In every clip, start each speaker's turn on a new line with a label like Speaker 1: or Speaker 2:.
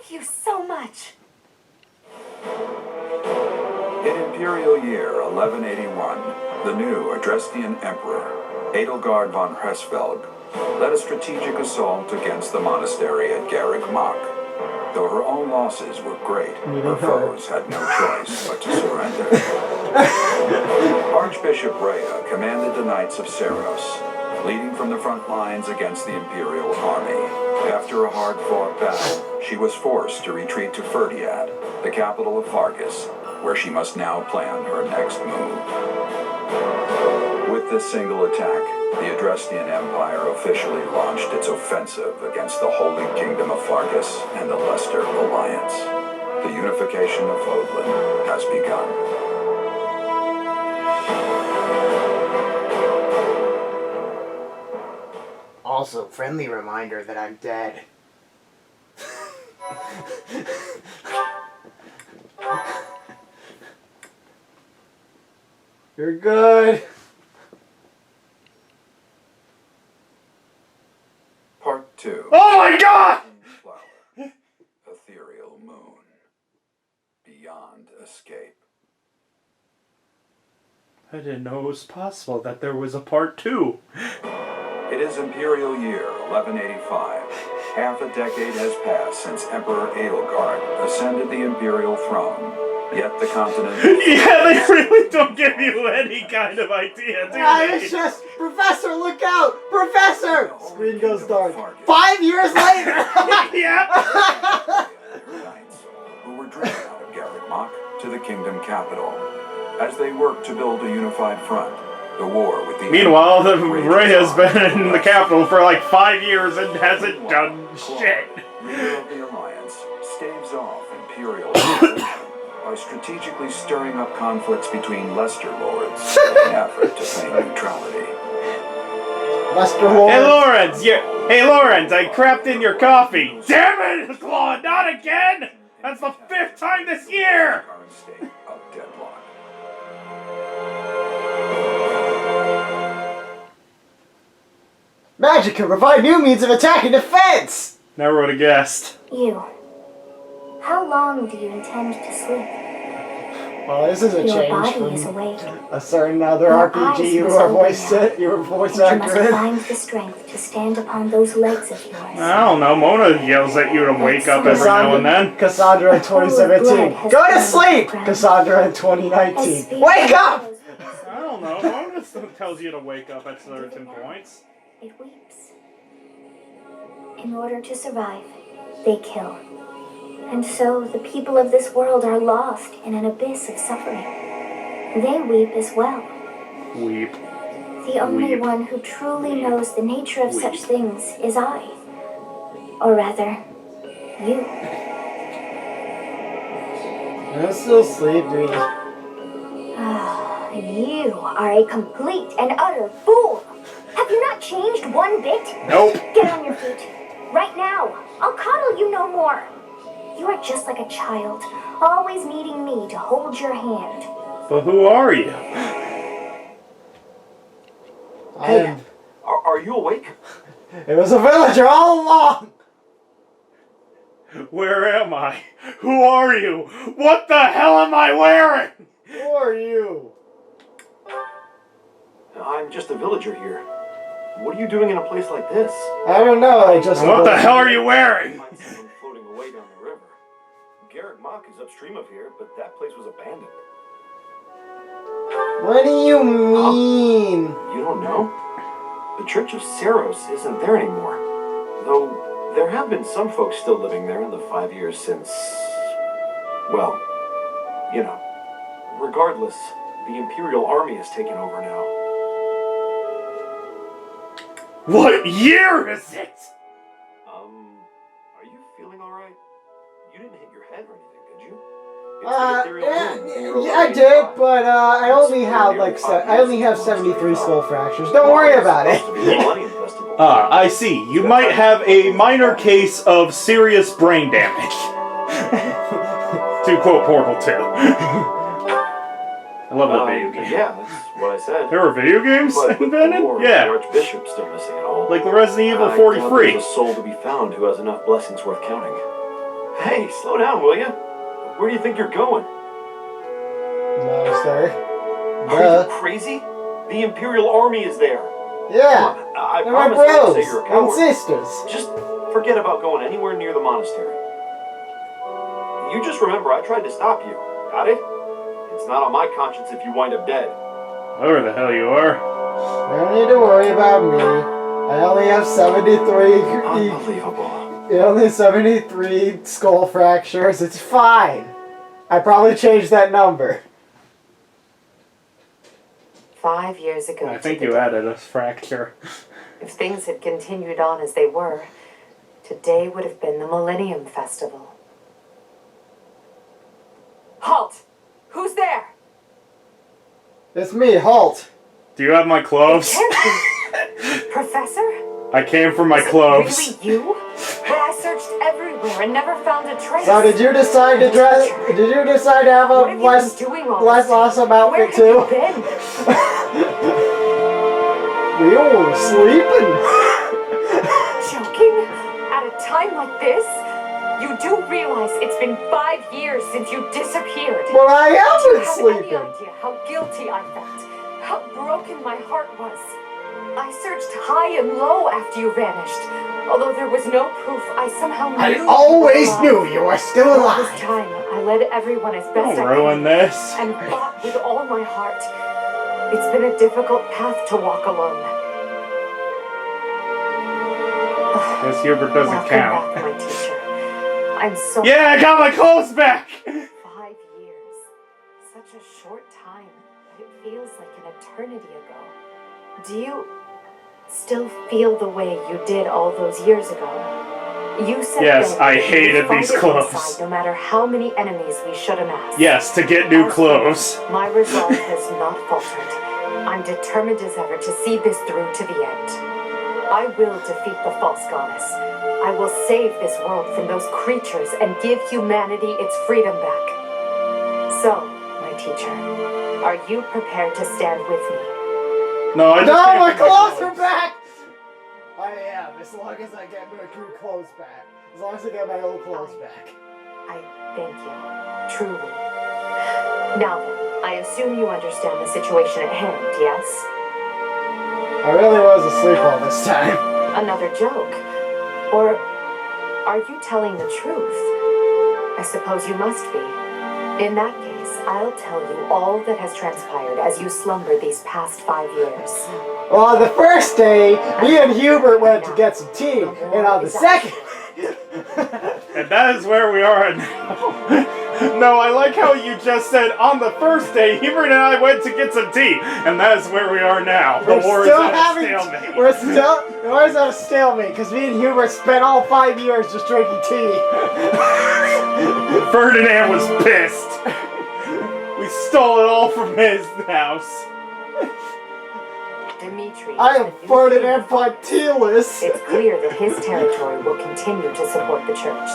Speaker 1: Thank you so much.
Speaker 2: In Imperial year 1181, the new Adrestian Emperor, Edelgard von Hresvelg, led a strategic assault against the monastery at Garreg Mach. Though her own losses were great, her foes had no choice but to surrender. Archbishop Rhea commanded the Knights of Seros, leading from the front lines against the Imperial army. After a hard-fought battle, she was forced to retreat to Ferdiad, the capital of Fargus, where she must now plan her next move. With this single attack, the Adrestian Empire officially launched its offensive against the Holy Kingdom of Fargus and the Leicester Alliance. The unification of Odlin has begun.
Speaker 3: Also, friendly reminder that I'm dead. You're good.
Speaker 2: Part 2.
Speaker 3: Oh my god!
Speaker 2: Flower. Ethereal moon. Beyond escape.
Speaker 4: I didn't know it was possible that there was a part 2.
Speaker 2: It is Imperial year 1185. Half a decade has passed since Emperor Edelgard ascended the Imperial throne. Yet the continent...
Speaker 4: Yeah, they really don't give you any kind of idea, do they?
Speaker 3: It's just, Professor, look out! Professor! Screen goes dark.
Speaker 2: Fargus.
Speaker 3: 5 years later!
Speaker 4: Yeah!
Speaker 2: Her knights, who were driven out of Garreg Mach to the kingdom capital. As they worked to build a unified front, the war with the...
Speaker 4: Meanwhile, the Ray has been in the capital for like 5 years and hasn't done shit.
Speaker 2: Leader of the Alliance staves off Imperial opposition by strategically stirring up conflicts between Leicester lords in an effort to claim neutrality.
Speaker 3: Leicester Lord.
Speaker 4: Hey Lawrence, hey Lawrence, I crapped in your coffee. Damn it, Claude, not again! That's the 5th time this year!
Speaker 2: Current state of deadlock.
Speaker 3: Magic can provide new means of attack and defense!
Speaker 4: Never would have guessed.
Speaker 1: You. How long do you intend to sleep?
Speaker 3: Well, this is a
Speaker 1: Your
Speaker 3: change
Speaker 1: body is
Speaker 3: from
Speaker 1: awake.
Speaker 3: a certain other
Speaker 1: Your
Speaker 3: RPG
Speaker 1: eyes
Speaker 3: you
Speaker 1: must
Speaker 3: were
Speaker 1: open
Speaker 3: voice
Speaker 1: now.
Speaker 3: you were voice
Speaker 1: And you must
Speaker 3: actor in.
Speaker 1: find the strength to stand upon those legs of yours.
Speaker 4: I don't know, Mona yells at you to wake up every now and then.
Speaker 3: Cassandra in 2017.
Speaker 1: Blood
Speaker 3: Go to
Speaker 1: has
Speaker 3: sleep!
Speaker 1: ground.
Speaker 3: Cassandra in
Speaker 1: As
Speaker 3: 2019.
Speaker 1: speed
Speaker 3: Wake up!
Speaker 4: I don't know, Mona still tells you to wake up at certain points.
Speaker 1: It weeps. In order to survive, they kill. And so the people of this world are lost in an abyss of suffering. They weep as well.
Speaker 4: Weep.
Speaker 1: The only
Speaker 4: Weep.
Speaker 1: one who truly knows the nature of such things is I. Or rather, you.
Speaker 3: I'm still sleepy.
Speaker 1: You are a complete and utter fool. Have you not changed one bit?
Speaker 4: Nope.
Speaker 1: Get on your feet. Right now. I'll coddle you no more. You are just like a child, always needing me to hold your hand.
Speaker 4: But who are you?
Speaker 3: Hey,
Speaker 5: Are you awake?
Speaker 3: it was a villager all along!
Speaker 4: Where am I? Who are you? What the hell am I wearing?
Speaker 3: Who are you?
Speaker 5: I'm just a villager here. What are you doing in a place like this?
Speaker 3: I don't know, I just...
Speaker 4: What the hell are you wearing?
Speaker 5: Find someone floating away down the river. Garreg Mach is upstream of here, but that place was abandoned.
Speaker 3: What do you mean?
Speaker 5: You don't know? The Church of Seros isn't there anymore. Though there have been some folks still living there in the 5 years since... Well, you know. Regardless, the Imperial Army has taken over now.
Speaker 4: What year is it?
Speaker 5: Are you feeling alright? You didn't hit your head or anything, did you? It's the ethereal moon, and you're
Speaker 3: yeah, I
Speaker 5: alive.
Speaker 3: did, but I only have like I only have 73 skull fractures. Don't worry about it.
Speaker 4: I see. You might have a minor case of serious brain damage. To quote Portal 2. I love that video game.
Speaker 5: Yeah, that's what I said.
Speaker 4: There were video games
Speaker 5: But with the
Speaker 4: invented?
Speaker 5: war,
Speaker 4: Yeah.
Speaker 5: the Archbishop's still missing it all.
Speaker 4: Like the Resident Evil
Speaker 5: I doubt
Speaker 4: 43.
Speaker 5: there's a soul to be found who has enough blessings worth counting. Hey, slow down, will you? Where do you think you're going?
Speaker 3: Monastery.
Speaker 5: Are you crazy? The Imperial Army is there.
Speaker 3: Yeah.
Speaker 5: Come on, I
Speaker 3: They're my
Speaker 5: promise not to
Speaker 3: bros
Speaker 5: say you're a
Speaker 3: and
Speaker 5: coward.
Speaker 3: sisters.
Speaker 5: Just forget about going anywhere near the monastery. You just remember I tried to stop you. Got it? It's not on my conscience if you wind up dead.
Speaker 4: Whoever the hell you are.
Speaker 3: You don't need to worry about me. I only have 73.
Speaker 5: Unbelievable.
Speaker 3: Only 73 skull fractures. It's fine. I probably changed that number.
Speaker 6: 5 years ago.
Speaker 4: I think you added a fracture.
Speaker 6: If things had continued on as they were, today would have been the Millennium Festival. Halt! Who's there?
Speaker 3: It's me, Halt.
Speaker 4: Do you have my clothes?
Speaker 6: Can't be. Professor?
Speaker 4: I came for my
Speaker 6: Is it
Speaker 4: clothes.
Speaker 6: really you? But I searched everywhere and never found a trace.
Speaker 3: So did you decide to dress? Did you decide to have
Speaker 6: What
Speaker 3: a
Speaker 6: have
Speaker 3: less
Speaker 6: you been doing all
Speaker 3: less
Speaker 6: this time?
Speaker 3: awesome
Speaker 6: Where
Speaker 3: outfit
Speaker 6: have
Speaker 3: too?
Speaker 6: you been?
Speaker 3: We were sleeping.
Speaker 6: Joking? At a time like this? You do realize it's been 5 years since you disappeared.
Speaker 3: Well, I
Speaker 6: Do you
Speaker 3: have been
Speaker 6: have any
Speaker 3: sleeping.
Speaker 6: idea how guilty I felt? How broken my heart was? I searched high and low after you vanished. Although there was no proof, I somehow knew
Speaker 3: I
Speaker 6: you
Speaker 3: always
Speaker 6: were
Speaker 3: knew
Speaker 6: alive.
Speaker 3: you were still
Speaker 6: All this
Speaker 3: alive.
Speaker 6: time, I led everyone as best
Speaker 4: Don't
Speaker 6: I
Speaker 4: ruin
Speaker 6: could
Speaker 4: this.
Speaker 6: and fought with all my heart. It's been a difficult path to walk alone.
Speaker 4: This Hubert doesn't
Speaker 6: Welcome
Speaker 4: count.
Speaker 6: back, my teacher. I'm so
Speaker 4: Yeah, I got my clothes back!
Speaker 6: 5 years. Such a short time, but it feels like an eternity ago. Do you still feel the way you did all those years ago? You said
Speaker 4: Yes,
Speaker 6: then
Speaker 4: I
Speaker 6: that
Speaker 4: hated
Speaker 6: you'd fight
Speaker 4: these
Speaker 6: it
Speaker 4: clothes.
Speaker 6: inside no matter how many enemies we should amass.
Speaker 4: Yes, to get new
Speaker 6: As
Speaker 4: clothes.
Speaker 6: always, my resolve has not faltered. I'm determined as ever to see this through to the end. I will defeat the false goddess. I will save this world from those creatures and give humanity its freedom back. So, my teacher, are you prepared to stand with me?
Speaker 4: No, I just
Speaker 3: No,
Speaker 4: came
Speaker 3: my
Speaker 4: for
Speaker 3: clothes are back. I am, as long as I get my crew clothes back. As long as I get my old clothes back.
Speaker 6: I thank you, truly. Now then, I assume you understand the situation at hand, yes?
Speaker 3: I really was asleep all this time.
Speaker 6: Another joke? Or are you telling the truth? I suppose you must be. In that case, I'll tell you all that has transpired as you slumbered these past 5 years.
Speaker 3: Well, on the first day, me and Hubert went to get some tea, and on the second...
Speaker 4: And that is where we are now. No, I like how you just said, on the first day, Hubert and I went to get some tea, and that is where we are now. The war is at a stalemate.
Speaker 3: The war is at a stalemate, because me and Hubert spent all 5 years just drinking tea.
Speaker 4: Ferdinand was pissed. We stole it all from his house.
Speaker 6: Dimitri.
Speaker 3: I am
Speaker 6: the new
Speaker 3: Ferdinand
Speaker 6: king.
Speaker 3: Pontilus.
Speaker 6: It's clear that his territory will continue to support the church.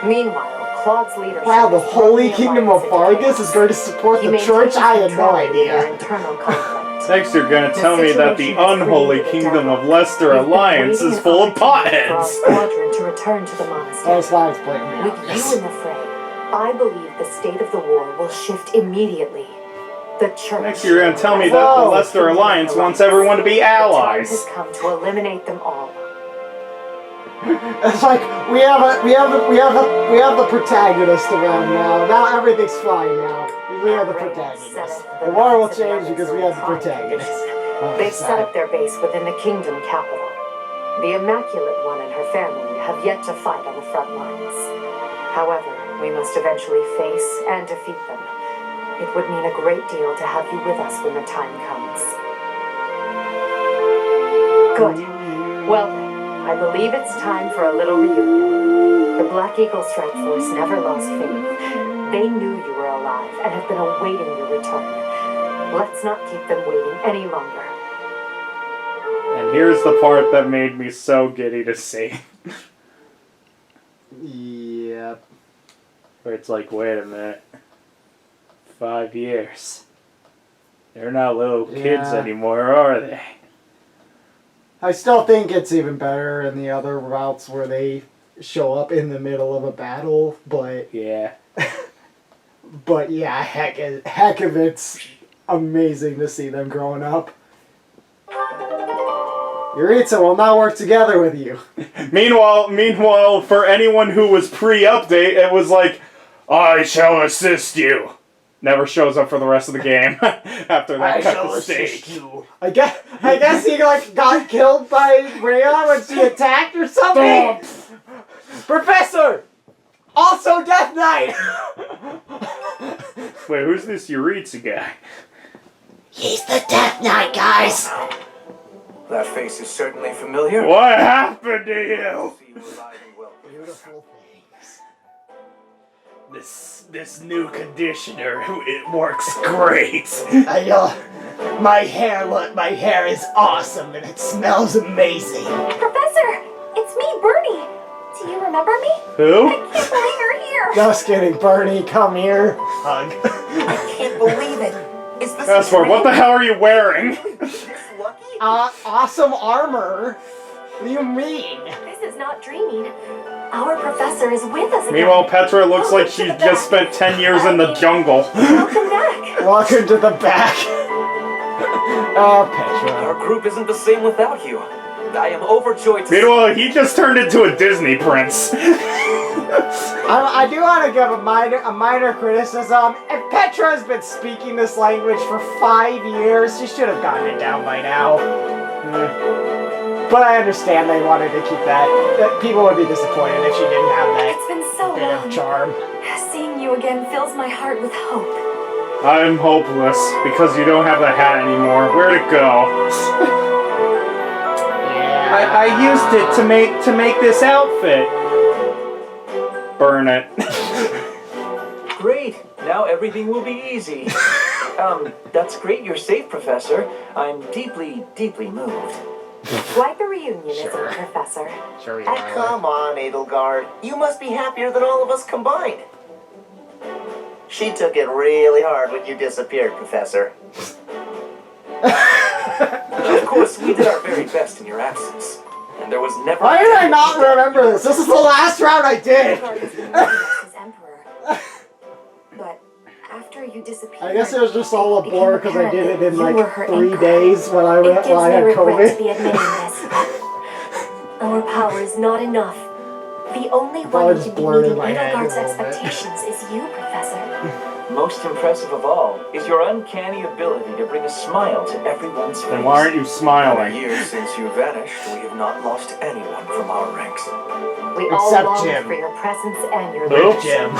Speaker 6: Meanwhile, Claude's leadership.
Speaker 3: Wow, the
Speaker 6: has
Speaker 3: Holy
Speaker 6: brought the
Speaker 3: Kingdom of
Speaker 6: alliance into
Speaker 3: Vargas
Speaker 6: chaos.
Speaker 3: is going to support
Speaker 6: He
Speaker 3: the church?
Speaker 6: maintains
Speaker 3: I had no
Speaker 6: control over their
Speaker 3: idea.
Speaker 6: internal conflict.
Speaker 4: Next, you're gonna
Speaker 6: The
Speaker 4: tell me that the
Speaker 6: situation has
Speaker 4: unholy
Speaker 6: created a
Speaker 4: kingdom of
Speaker 6: deadlock.
Speaker 4: Leicester
Speaker 6: We've been
Speaker 4: Alliance
Speaker 6: waiting
Speaker 4: is
Speaker 6: an
Speaker 4: full of
Speaker 6: opportunity for our
Speaker 4: potheads.
Speaker 6: squadron to return to the monastery.
Speaker 3: Oh, Slime's playing me.
Speaker 6: With you in the fray, I believe the state of the war will shift immediately. The church.
Speaker 4: Next, you're gonna tell me that
Speaker 3: Whoa.
Speaker 4: the Leicester Alliance wants everyone to be
Speaker 6: The time
Speaker 4: allies.
Speaker 6: has come to eliminate them all.
Speaker 3: It's like we have the protagonist around now. Now everything's fine now. We have the protagonist. The war will change because we have the protagonist.
Speaker 6: They've set up their base within the kingdom capital. The Immaculate One and her family have yet to fight on the front lines. However, we must eventually face and defeat them. It would mean a great deal to have you with us when the time comes. Good. Well then, I believe it's time for a little reunion. The Black Eagle Strike Force never lost faith. They knew you were alive and have been awaiting your return. Let's not keep them waiting any longer.
Speaker 4: And here's the part that made me so giddy to see.
Speaker 3: Yep.
Speaker 4: Where it's like, wait a minute. 5 years. They're not little kids
Speaker 3: Yeah.
Speaker 4: anymore, are they?
Speaker 3: I still think it's even better in the other routes where they show up in the middle of a battle, but
Speaker 4: Yeah.
Speaker 3: but yeah, heck of it's amazing to see them growing up. Yuritsa will now work together with you.
Speaker 4: Meanwhile, for anyone who was pre-update, it was like, I shall assist you. Never shows up for the rest of the game after that cut the stage.
Speaker 3: I guess he like got killed by Rhea when she attacked or something. Professor, also Death Knight.
Speaker 4: Wait, who's this Yuritsa guy?
Speaker 3: He's the Death Knight, guys.
Speaker 5: That face is certainly familiar.
Speaker 4: What happened to you?
Speaker 3: Beautiful things.
Speaker 4: This new conditioner, it works great.
Speaker 3: My hair is awesome and it smells amazing.
Speaker 1: Professor, it's me, Bernie. Do you remember me?
Speaker 4: Who?
Speaker 1: I can't believe you're here.
Speaker 3: Just kidding, Bernie. Come here. Hug.
Speaker 5: I can't believe it. Is this
Speaker 4: Password, what the hell are you wearing?
Speaker 5: this lucky?
Speaker 3: Awesome armor. What do you mean?
Speaker 1: This is not dreaming. Our professor is with us again.
Speaker 4: Meanwhile, Petra looks like she's just spent 10 years in the jungle.
Speaker 1: Welcome back.
Speaker 3: Welcome to the back. Oh, Petra.
Speaker 5: Our group isn't the same without you. I am overjoyed to
Speaker 4: Meanwhile, he just turned into a Disney prince.
Speaker 3: I do want to give a minor criticism. If Petra has been speaking this language for 5 years, she should have gotten it down by now. But I understand they wanted to keep that people would be disappointed if she didn't have that
Speaker 1: It's been so
Speaker 3: bit
Speaker 1: long.
Speaker 3: of charm.
Speaker 1: Seeing you again fills my heart with hope.
Speaker 4: I'm hopeless because you don't have the hat anymore. Where'd it go?
Speaker 3: Yeah.
Speaker 4: I used it to make this outfit. Burn it.
Speaker 5: Great. Now everything will be easy. That's great you're safe, Professor. I'm deeply, deeply moved.
Speaker 6: Quite the reunion, isn't it, Professor?
Speaker 3: Sure you
Speaker 5: Ah, come on, Edelgard. You must be happier than all of us combined. She took it really hard when you disappeared, Professor. Of course, we did our very best in your absence. And there was never...
Speaker 3: Why did I not remember this? This is the last round I did!
Speaker 1: As emperor. But after you disappeared,
Speaker 3: I guess it was just all a blur because I did it in
Speaker 1: you were
Speaker 3: like
Speaker 1: her
Speaker 3: 3
Speaker 1: anchor.
Speaker 3: days when I
Speaker 1: It gives me
Speaker 3: had
Speaker 1: regret to
Speaker 3: COVID.
Speaker 1: be admitting this. Our power is not enough. The only
Speaker 3: Probably
Speaker 1: one who
Speaker 3: just
Speaker 1: can be
Speaker 3: blurred in
Speaker 1: meeting
Speaker 3: my head a
Speaker 1: Edelgard's
Speaker 3: little bit.
Speaker 1: expectations is you, Professor.
Speaker 5: Most impressive of all is your uncanny ability to bring a smile to everyone's face.
Speaker 4: Then why aren't you
Speaker 5: In the
Speaker 4: smiling?
Speaker 5: years since you vanished, we have not lost anyone from our ranks.
Speaker 6: We all
Speaker 3: Except
Speaker 6: long
Speaker 3: Jim.
Speaker 6: for your presence and your
Speaker 4: Who?
Speaker 6: leadership.
Speaker 3: Jim.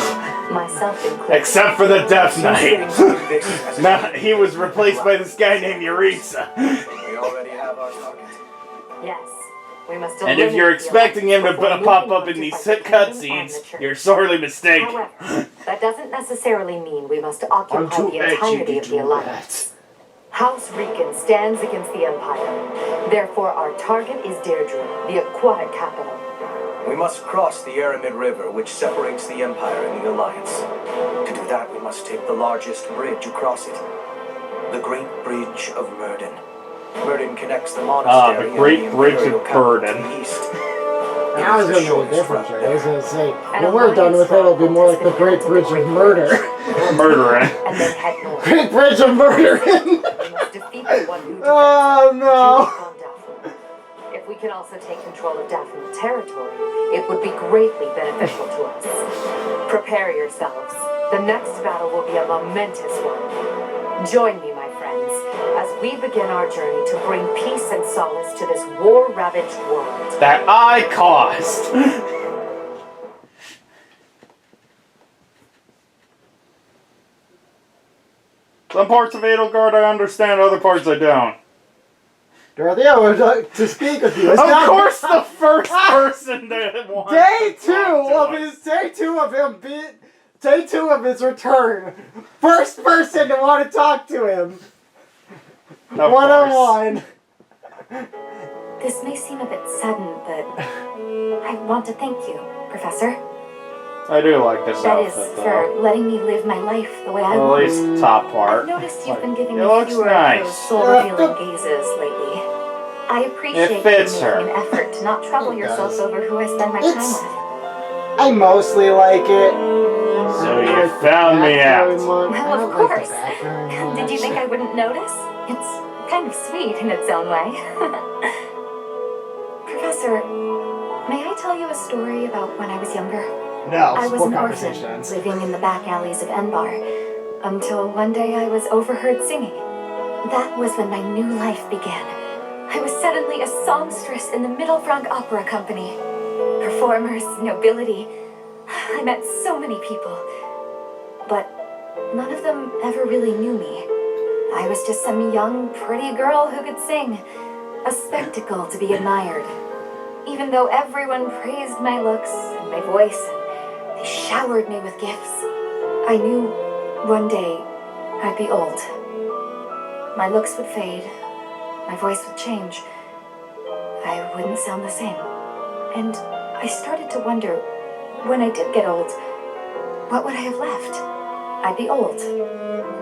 Speaker 6: Myself included.
Speaker 4: Except for the Death
Speaker 5: Seems
Speaker 4: Knight.
Speaker 5: fitting to do this as a-
Speaker 4: Nah, he was replaced by this guy named Yuritsa.
Speaker 5: We already have our target.
Speaker 6: Yes. We must
Speaker 4: And if you're
Speaker 6: eliminate the
Speaker 4: expecting him to
Speaker 6: alliance before
Speaker 4: pop
Speaker 6: moving
Speaker 4: up
Speaker 6: on
Speaker 4: in
Speaker 6: to
Speaker 4: these
Speaker 6: fight the kingdom and
Speaker 4: cutscenes,
Speaker 6: the church.
Speaker 4: you're sorely mistaken.
Speaker 6: However, that doesn't necessarily mean we must occupy
Speaker 3: I'm too
Speaker 6: the
Speaker 3: edgy
Speaker 6: entirety
Speaker 3: to
Speaker 6: of the
Speaker 3: do
Speaker 6: alliance. House Rican stands against the Empire. Therefore, our target is Deirdre, the aquatic capital.
Speaker 5: We must cross the Aramid River, which separates the Empire and the Alliance. To do that, we must take the largest bridge across it. The Great Bridge of Murden. Murden connects the Monastery
Speaker 4: the Great
Speaker 5: and the
Speaker 4: Bridge of
Speaker 5: Imperial capital to
Speaker 4: Murden.
Speaker 5: the east.
Speaker 3: Now it's
Speaker 5: It
Speaker 3: gonna
Speaker 5: is the
Speaker 3: be a
Speaker 5: shortest
Speaker 3: different
Speaker 5: route
Speaker 3: thing. I was
Speaker 5: there.
Speaker 3: gonna say,
Speaker 6: An
Speaker 3: when we're done with it, it'll be more like the Great Bridge of Murder.
Speaker 4: Murdering.
Speaker 6: And then head north.
Speaker 3: Great Bridge of Murder!
Speaker 6: We must defeat the one who
Speaker 3: Oh no!
Speaker 6: on Daphne. If we can also take control of Daphne territory, it would be greatly beneficial to us. Prepare yourselves. The next battle will be a momentous one. Join me, my friends, as we begin our journey to bring peace and solace to this war-ravaged world.
Speaker 4: That I caused. Some parts of Edelgard I understand, other parts I don't.
Speaker 3: Dorothy, I would like to speak with you. It's
Speaker 4: Of
Speaker 3: not-
Speaker 4: course, the first person that wants
Speaker 3: Day
Speaker 4: to
Speaker 3: two
Speaker 4: talk
Speaker 3: of
Speaker 4: to
Speaker 3: his day two of his return. First person to want to talk to him.
Speaker 4: Of
Speaker 3: One on
Speaker 4: course.
Speaker 3: one.
Speaker 1: This may seem a bit sudden, but I want to thank you, Professor.
Speaker 4: I do like this
Speaker 1: That is,
Speaker 4: outfit,
Speaker 1: for
Speaker 4: though.
Speaker 1: letting me live my life the way I
Speaker 4: Well, at
Speaker 1: want.
Speaker 4: least top part.
Speaker 1: I've noticed you've been giving
Speaker 4: It
Speaker 1: me
Speaker 4: looks
Speaker 1: fewer
Speaker 4: nice.
Speaker 1: of those soul-revealing gazes lately. I appreciate
Speaker 4: It fits
Speaker 1: you making
Speaker 4: her.
Speaker 1: an effort to not trouble yourself over who I spend my time with.
Speaker 3: I mostly like it.
Speaker 4: So you found me out.
Speaker 1: Well, of course. Did you think I wouldn't notice? It's kind of sweet in its own way. Professor, may I tell you a story about when I was younger?
Speaker 3: No,
Speaker 1: I was
Speaker 3: more
Speaker 1: an orphan,
Speaker 3: conversations.
Speaker 1: living in the back alleys of Enbar, until one day I was overheard singing. That was when my new life began. I was suddenly a songstress in the Middle Franc Opera Company. Performers, nobility. I met so many people. But none of them ever really knew me. I was just some young, pretty girl who could sing. A spectacle to be admired. Even though everyone praised my looks and my voice, and they showered me with gifts, I knew one day I'd be old. My looks would fade. My voice would change. I wouldn't sound the same. And I started to wonder, when I did get old, what would I have left? I'd be old,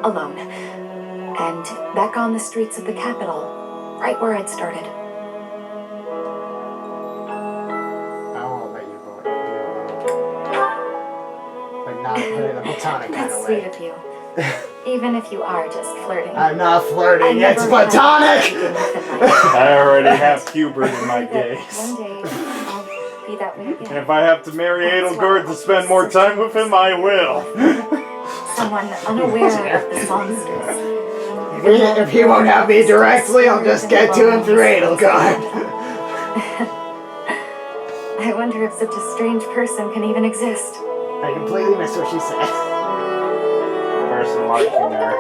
Speaker 1: alone, and back on the streets of the capital, right where I'd started.
Speaker 3: I won't let you vote. Like, not in a platonic kind
Speaker 1: That's
Speaker 3: of
Speaker 1: sweet
Speaker 3: way.
Speaker 1: of you. Even if you are just flirting.
Speaker 3: I'm not flirting,
Speaker 1: I
Speaker 3: it's
Speaker 1: never had
Speaker 3: platonic!
Speaker 1: anything like that.
Speaker 4: I already have Hubert in my
Speaker 1: I pray that
Speaker 4: gaze.
Speaker 1: one day I'll be that way
Speaker 4: And
Speaker 1: again.
Speaker 4: if I have to marry Edelgard to spend more time with him, I will.
Speaker 1: Someone unaware of the songstress.
Speaker 3: If he won't have me directly, I'll just get to him through Edelgard.
Speaker 1: I wonder if such a strange person can even exist.
Speaker 3: I completely missed what she said.
Speaker 4: Person liking her.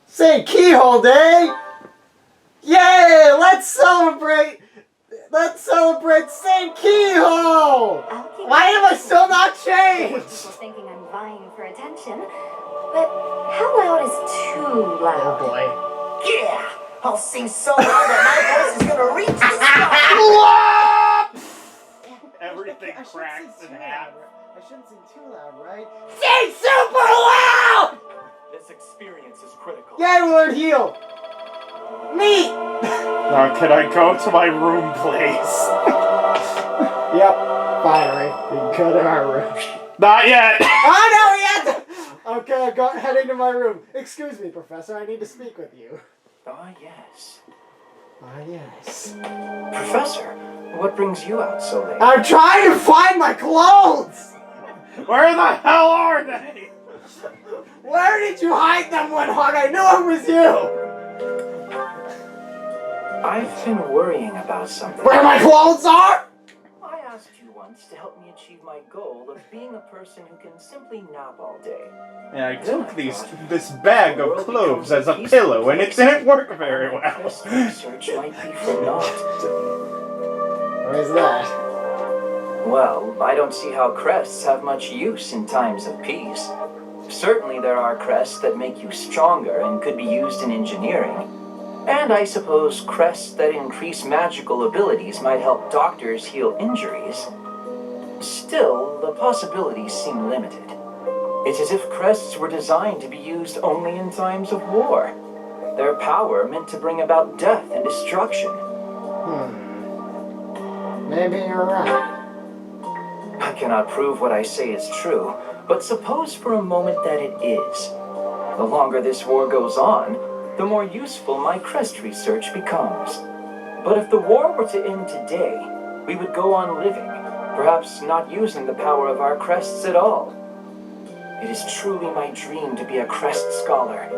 Speaker 3: St. Keyhole Day! Yay! Let's celebrate! Let's celebrate St. Keyhole!
Speaker 1: I'll keep
Speaker 3: Why am I still not
Speaker 1: People
Speaker 3: changed?
Speaker 1: thinking I'm vying for attention, but how loud is too
Speaker 3: Oh
Speaker 1: loud?
Speaker 3: boy.
Speaker 7: Yeah! I'll sing so loud that my voice is gonna reach the sky!
Speaker 4: Everything
Speaker 3: I shouldn't
Speaker 4: cracks
Speaker 3: sing
Speaker 4: in
Speaker 3: too
Speaker 4: half.
Speaker 3: loud. I shouldn't sing too loud, right? Sing super loud!
Speaker 5: This experience is critical.
Speaker 3: Yay, Lord Heal! Neat!
Speaker 4: Now, can I go to my room, please?
Speaker 3: Yep, finally. We can go to our room.
Speaker 4: Not yet!
Speaker 3: Oh no, we have to! Okay, I'm heading to my room. Excuse me, Professor, I need to speak with you.
Speaker 5: Ah, yes.
Speaker 3: Ah, yes.
Speaker 5: Professor, what brings you out so late?
Speaker 3: I'm trying to find my clothes!
Speaker 4: Where the hell are they?
Speaker 3: Where did you hide them, Woodhog? I knew it was you!
Speaker 5: I've been worrying about something.
Speaker 3: Where my clothes are?
Speaker 5: I asked you once to help me achieve my goal of being a person who can simply nap all day.
Speaker 4: And I took this bag of clothes as a pillow, and it didn't work very well.
Speaker 5: Crest research might be for naught.
Speaker 3: Where's that?
Speaker 5: Well, I don't see how crests have much use in times of peace. Certainly there are crests that make you stronger and could be used in engineering. And I suppose crests that increase magical abilities might help doctors heal injuries. Still, the possibilities seem limited. It's as if crests were designed to be used only in times of war. Their power meant to bring about death and destruction.
Speaker 3: Maybe you're right.
Speaker 5: I cannot prove what I say is true, but suppose for a moment that it is. The longer this war goes on, the more useful my crest research becomes. But if the war were to end today, we would go on living, perhaps not using the power of our crests at all. It is truly my dream to be a crest scholar,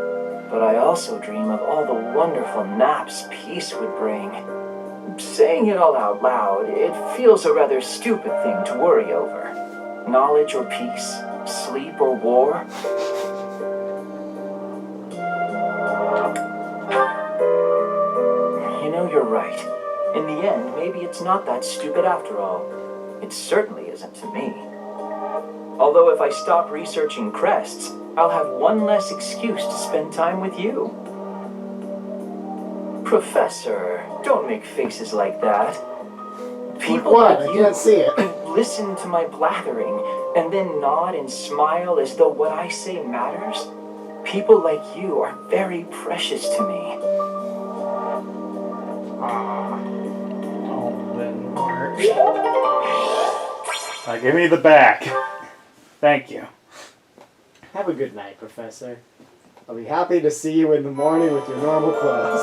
Speaker 5: but I also dream of all the wonderful naps peace would bring. Saying it all out loud, it feels a rather stupid thing to worry over. Knowledge or peace, sleep or war. You know, you're right. In the end, maybe it's not that stupid after all. It certainly isn't to me. Although if I stop researching crests, I'll have one less excuse to spend time with you. Professor, don't make faces like that. People
Speaker 3: What?
Speaker 5: like
Speaker 3: I
Speaker 5: you
Speaker 3: can't see it.
Speaker 5: listen to my blathering and then nod and smile as though what I say matters. People like you are very precious to me.
Speaker 4: Give me the back. Thank you.
Speaker 3: Have a good night, Professor. I'll be happy to see you in the morning with your normal clothes.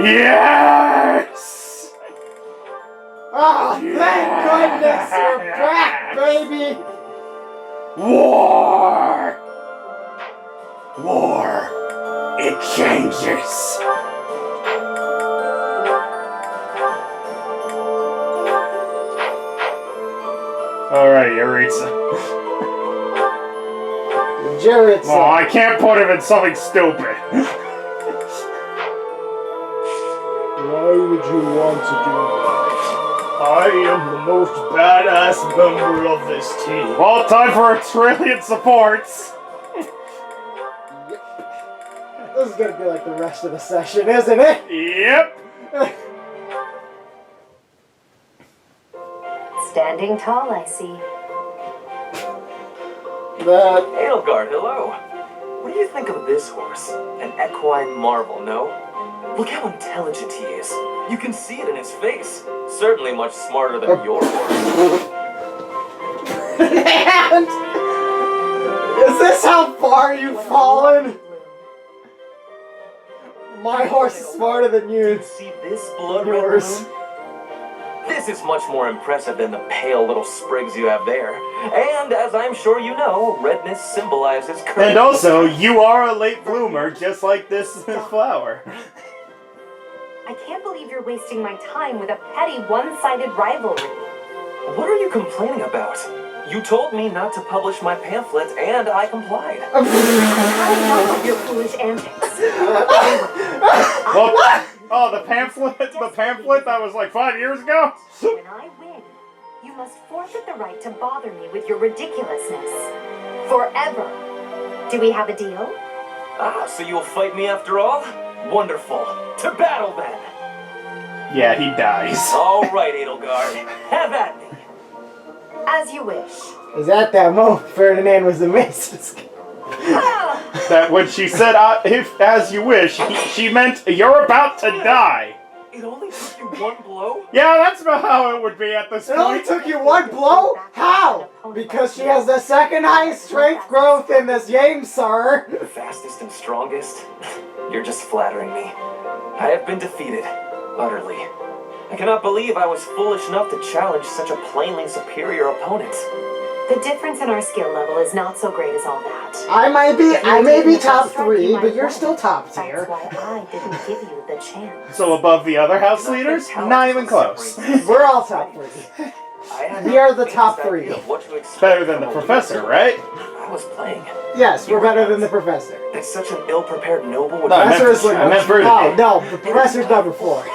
Speaker 4: Yes!
Speaker 3: Oh, thank goodness you're back, baby!
Speaker 4: War! War! It changes! Alright, Yaritza.
Speaker 3: Jared,
Speaker 4: Well, I can't put him in something stupid.
Speaker 3: why would you want to do that? I am the most badass member of this team.
Speaker 4: Well, time for a trillion supports.
Speaker 3: This is gonna be like the rest of the session, isn't it?
Speaker 4: Yep.
Speaker 6: Standing tall, I see.
Speaker 3: That
Speaker 8: Edelgard, hello. What do you think of this horse? An equine marvel, no? Look how intelligent he is. You can see it in his face. Certainly much smarter than your horse.
Speaker 3: And is this how far you've fallen? My horse is smarter than
Speaker 8: Do
Speaker 3: you.
Speaker 8: you see this blood red
Speaker 3: Yours.
Speaker 8: balloon? This is much more impressive than the pale little sprigs you have there. And as I'm sure you know, redness symbolizes courage.
Speaker 4: And also, you are a late bloomer, just like this flower.
Speaker 6: I can't believe you're wasting my time with a petty, one-sided rivalry.
Speaker 8: What are you complaining about? You told me not to publish my pamphlet, and I complied.
Speaker 6: I had enough of your foolish antics.
Speaker 4: Well, oh, the pamphlet that was like 5 years ago?
Speaker 6: When I win, you must forfeit the right to bother me with your ridiculousness. Forever. Do we have a deal?
Speaker 8: Ah, so you'll fight me after all? Wonderful. To battle then.
Speaker 4: Yeah, he dies.
Speaker 8: All right, Edelgard. Have at me.
Speaker 6: As you wish.
Speaker 3: Is that moment Ferdinand was amazed?
Speaker 4: That when she said, if as you wish, she meant you're about to die.
Speaker 8: It only took you one blow?
Speaker 4: Yeah, that's about how it would be at this
Speaker 3: It only
Speaker 4: point.
Speaker 3: took you one blow? How? Because she has the second highest strength growth in this game, sir.
Speaker 8: The fastest and strongest? You're just flattering me. I have been defeated. Utterly. I cannot believe I was foolish enough to challenge such a plainly superior opponent.
Speaker 6: The difference in our skill level is not so great as all that.
Speaker 3: I may be top
Speaker 6: Strike,
Speaker 3: 3,
Speaker 6: you might
Speaker 3: but you're
Speaker 6: win.
Speaker 3: still top
Speaker 6: That's
Speaker 3: tier.
Speaker 6: why I didn't give you the chance.
Speaker 4: So above the other house leaders? Not even close.
Speaker 3: We're all top 3.
Speaker 8: I had
Speaker 3: We are the
Speaker 8: the
Speaker 3: top
Speaker 8: faintest
Speaker 3: 3.
Speaker 8: idea of what to expect
Speaker 4: Better than the
Speaker 8: from a
Speaker 4: professor,
Speaker 8: loser.
Speaker 4: right?
Speaker 8: I was playing.
Speaker 3: Yes, we're better than the professor.
Speaker 8: That such an ill-prepared noble would
Speaker 4: No, I meant-
Speaker 3: Professor is like,
Speaker 4: I meant
Speaker 3: oh,
Speaker 4: Ferdinand.
Speaker 3: no, the professor's number 4.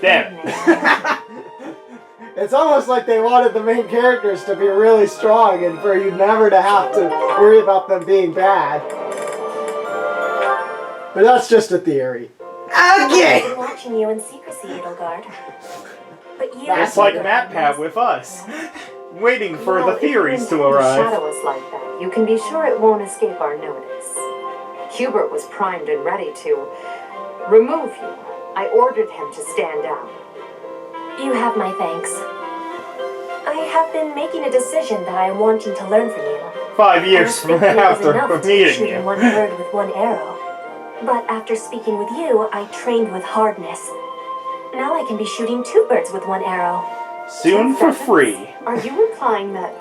Speaker 4: Damn it.
Speaker 3: It's almost like they wanted the main characters to be really strong and for you never to have to worry about them being bad. But that's just a theory.
Speaker 1: I've
Speaker 3: Okay!
Speaker 1: been watching you in secrecy, Edelgard. But you...
Speaker 4: It's like MatPat with us. Waiting for
Speaker 6: Well,
Speaker 4: the theories
Speaker 6: if
Speaker 4: to
Speaker 6: you
Speaker 4: arrive.
Speaker 6: shadow us like that, you can be sure it won't escape our notice. Hubert was primed and ready to remove you. I ordered him to stand down.
Speaker 1: You have my thanks. I have been making a decision that I am wanting to learn from you.
Speaker 4: 5
Speaker 1: I
Speaker 4: years
Speaker 1: was
Speaker 4: from
Speaker 1: thinking it was
Speaker 4: after
Speaker 1: enough to be
Speaker 4: meeting
Speaker 1: shooting
Speaker 4: you.
Speaker 1: one bird with one arrow. But after speaking with you, I trained with hardness. Now I can be shooting 2 birds with one arrow.
Speaker 4: Soon for free.
Speaker 6: Are you implying that?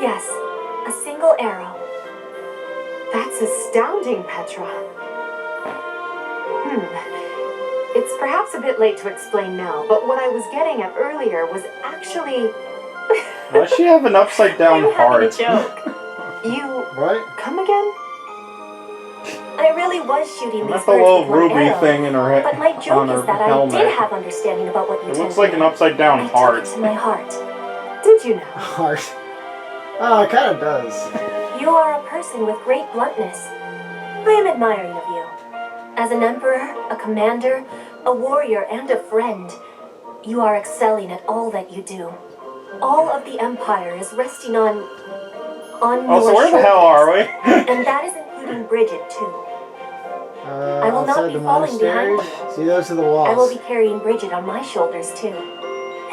Speaker 1: Yes, a single arrow.
Speaker 6: That's astounding, Petra. It's perhaps a bit late to explain now, but what I was getting at earlier was actually...
Speaker 4: Does she have an upside down
Speaker 1: I'm having a
Speaker 4: heart?
Speaker 1: joke.
Speaker 6: You...
Speaker 3: What?
Speaker 6: Come again?
Speaker 1: I really was shooting these
Speaker 4: Not
Speaker 1: birds
Speaker 4: the little
Speaker 1: with one
Speaker 4: ruby
Speaker 1: arrow.
Speaker 4: thing in her head.
Speaker 1: But my joke
Speaker 4: on her
Speaker 1: is that I
Speaker 4: helmet.
Speaker 1: did have understanding about what you
Speaker 4: It
Speaker 1: told
Speaker 4: looks like
Speaker 1: me.
Speaker 4: an upside down
Speaker 1: I
Speaker 4: heart.
Speaker 1: took it to my heart.
Speaker 6: Did you know?
Speaker 3: Heart. Oh, it kind of does.
Speaker 1: You are a person with great bluntness. I am admiring of you. As an emperor, a commander, a warrior, and a friend, you are excelling at all that you do. All of the empire is resting on
Speaker 4: Oh,
Speaker 1: your
Speaker 4: so where the
Speaker 1: shoulders.
Speaker 4: hell are we?
Speaker 1: And that is including Bridget, too. I will not
Speaker 3: Outside
Speaker 1: be
Speaker 3: the
Speaker 1: falling
Speaker 3: monastery.
Speaker 1: behind you.
Speaker 3: See, those are the walls.
Speaker 1: I will be carrying Bridget on my shoulders, too.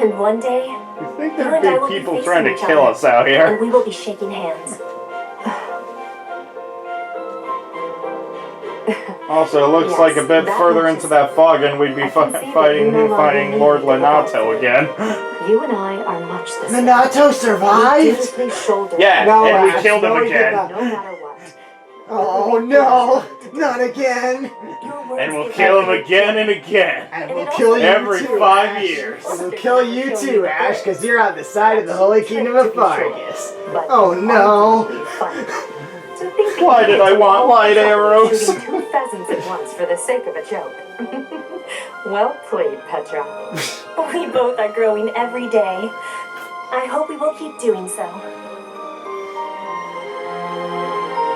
Speaker 1: And one day,
Speaker 4: You think
Speaker 1: you
Speaker 4: there'd
Speaker 1: and I
Speaker 4: be
Speaker 1: will be
Speaker 4: people
Speaker 1: facing
Speaker 4: trying to
Speaker 1: each
Speaker 4: kill
Speaker 1: other,
Speaker 4: us out
Speaker 1: and
Speaker 4: here?
Speaker 1: we will be shaking hands.
Speaker 4: Also, it looks
Speaker 6: Yes,
Speaker 4: like a bit
Speaker 6: that
Speaker 4: further
Speaker 6: much
Speaker 4: into
Speaker 6: is
Speaker 4: that fog and we'd be
Speaker 6: I can see that you
Speaker 4: fighting
Speaker 6: no longer need
Speaker 4: Lord
Speaker 6: to look out
Speaker 4: Lenato
Speaker 6: for
Speaker 4: again.
Speaker 6: You and I are much the same.
Speaker 3: Minato
Speaker 6: We
Speaker 3: survived?
Speaker 6: dutifully shoulder
Speaker 4: Yeah,
Speaker 3: No,
Speaker 4: and we
Speaker 3: Ash,
Speaker 4: killed him
Speaker 3: no, he did
Speaker 4: again.
Speaker 3: not.
Speaker 6: no matter what.
Speaker 3: Oh no, not again.
Speaker 1: Your words
Speaker 4: And we'll
Speaker 1: give
Speaker 4: kill
Speaker 1: me
Speaker 4: him again and again.
Speaker 3: And
Speaker 1: And
Speaker 3: we'll
Speaker 1: it
Speaker 3: kill
Speaker 1: also-
Speaker 3: you
Speaker 4: Every
Speaker 3: too,
Speaker 4: 5
Speaker 3: Ash.
Speaker 4: years.
Speaker 3: And we'll kill you too, Ash, because you're on the side of the Holy Kingdom of Fargus.
Speaker 6: But
Speaker 3: Oh no.
Speaker 6: arguably funny. To think that
Speaker 4: Why
Speaker 6: you
Speaker 4: did I
Speaker 6: took
Speaker 4: want
Speaker 6: all
Speaker 4: light
Speaker 6: the trouble of
Speaker 4: arrows?
Speaker 6: Shooting 2 pheasants at once for the sake of a joke. Well played, Petra.
Speaker 1: We both are growing every day. I hope we will keep doing so.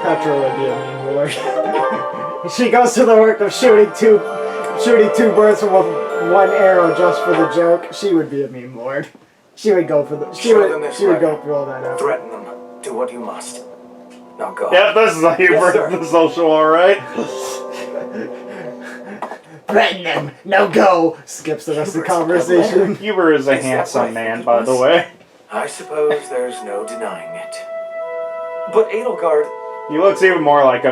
Speaker 3: Petra would be a mean lord. She goes to the work of shooting two birds with one arrow just for the joke. She would be a mean lord. She would go for the. She
Speaker 5: Show them
Speaker 3: would.
Speaker 5: this
Speaker 3: She would
Speaker 5: letter.
Speaker 3: go through all that effort.
Speaker 5: Threaten them. Do what you must. Now go.
Speaker 4: Yep, this is how you
Speaker 5: Yes,
Speaker 4: break
Speaker 5: sir.
Speaker 4: the social, alright?
Speaker 3: Threaten them. Now go. Skips the rest of the conversation.
Speaker 4: Huber is a
Speaker 5: Is that
Speaker 4: handsome
Speaker 5: right,
Speaker 4: man,
Speaker 5: it
Speaker 4: by
Speaker 5: was?
Speaker 4: the way.
Speaker 5: I suppose there's no denying it. But Edelgard
Speaker 4: He looks even more like a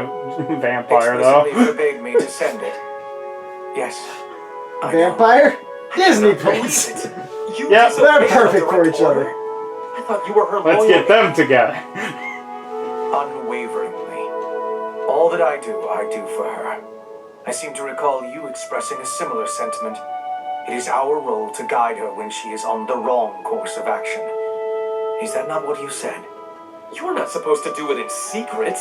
Speaker 4: vampire,
Speaker 5: explicitly
Speaker 4: though.
Speaker 5: forbade me to send it. Yes. I know.
Speaker 3: Vampire? Disney
Speaker 5: I cannot believe
Speaker 3: prince.
Speaker 5: it. You
Speaker 4: Yep,
Speaker 5: disobeyed
Speaker 3: they're
Speaker 5: a
Speaker 3: perfect for
Speaker 5: direct
Speaker 3: each other.
Speaker 5: order? I thought you were her
Speaker 4: Let's
Speaker 5: loyal
Speaker 4: get them together.
Speaker 5: unwaveringly. All that I do for her. I seem to recall you expressing a similar sentiment. It is our role to guide her when she is on the wrong course of action. Is that not what you said?
Speaker 8: You're not supposed to do it in secret.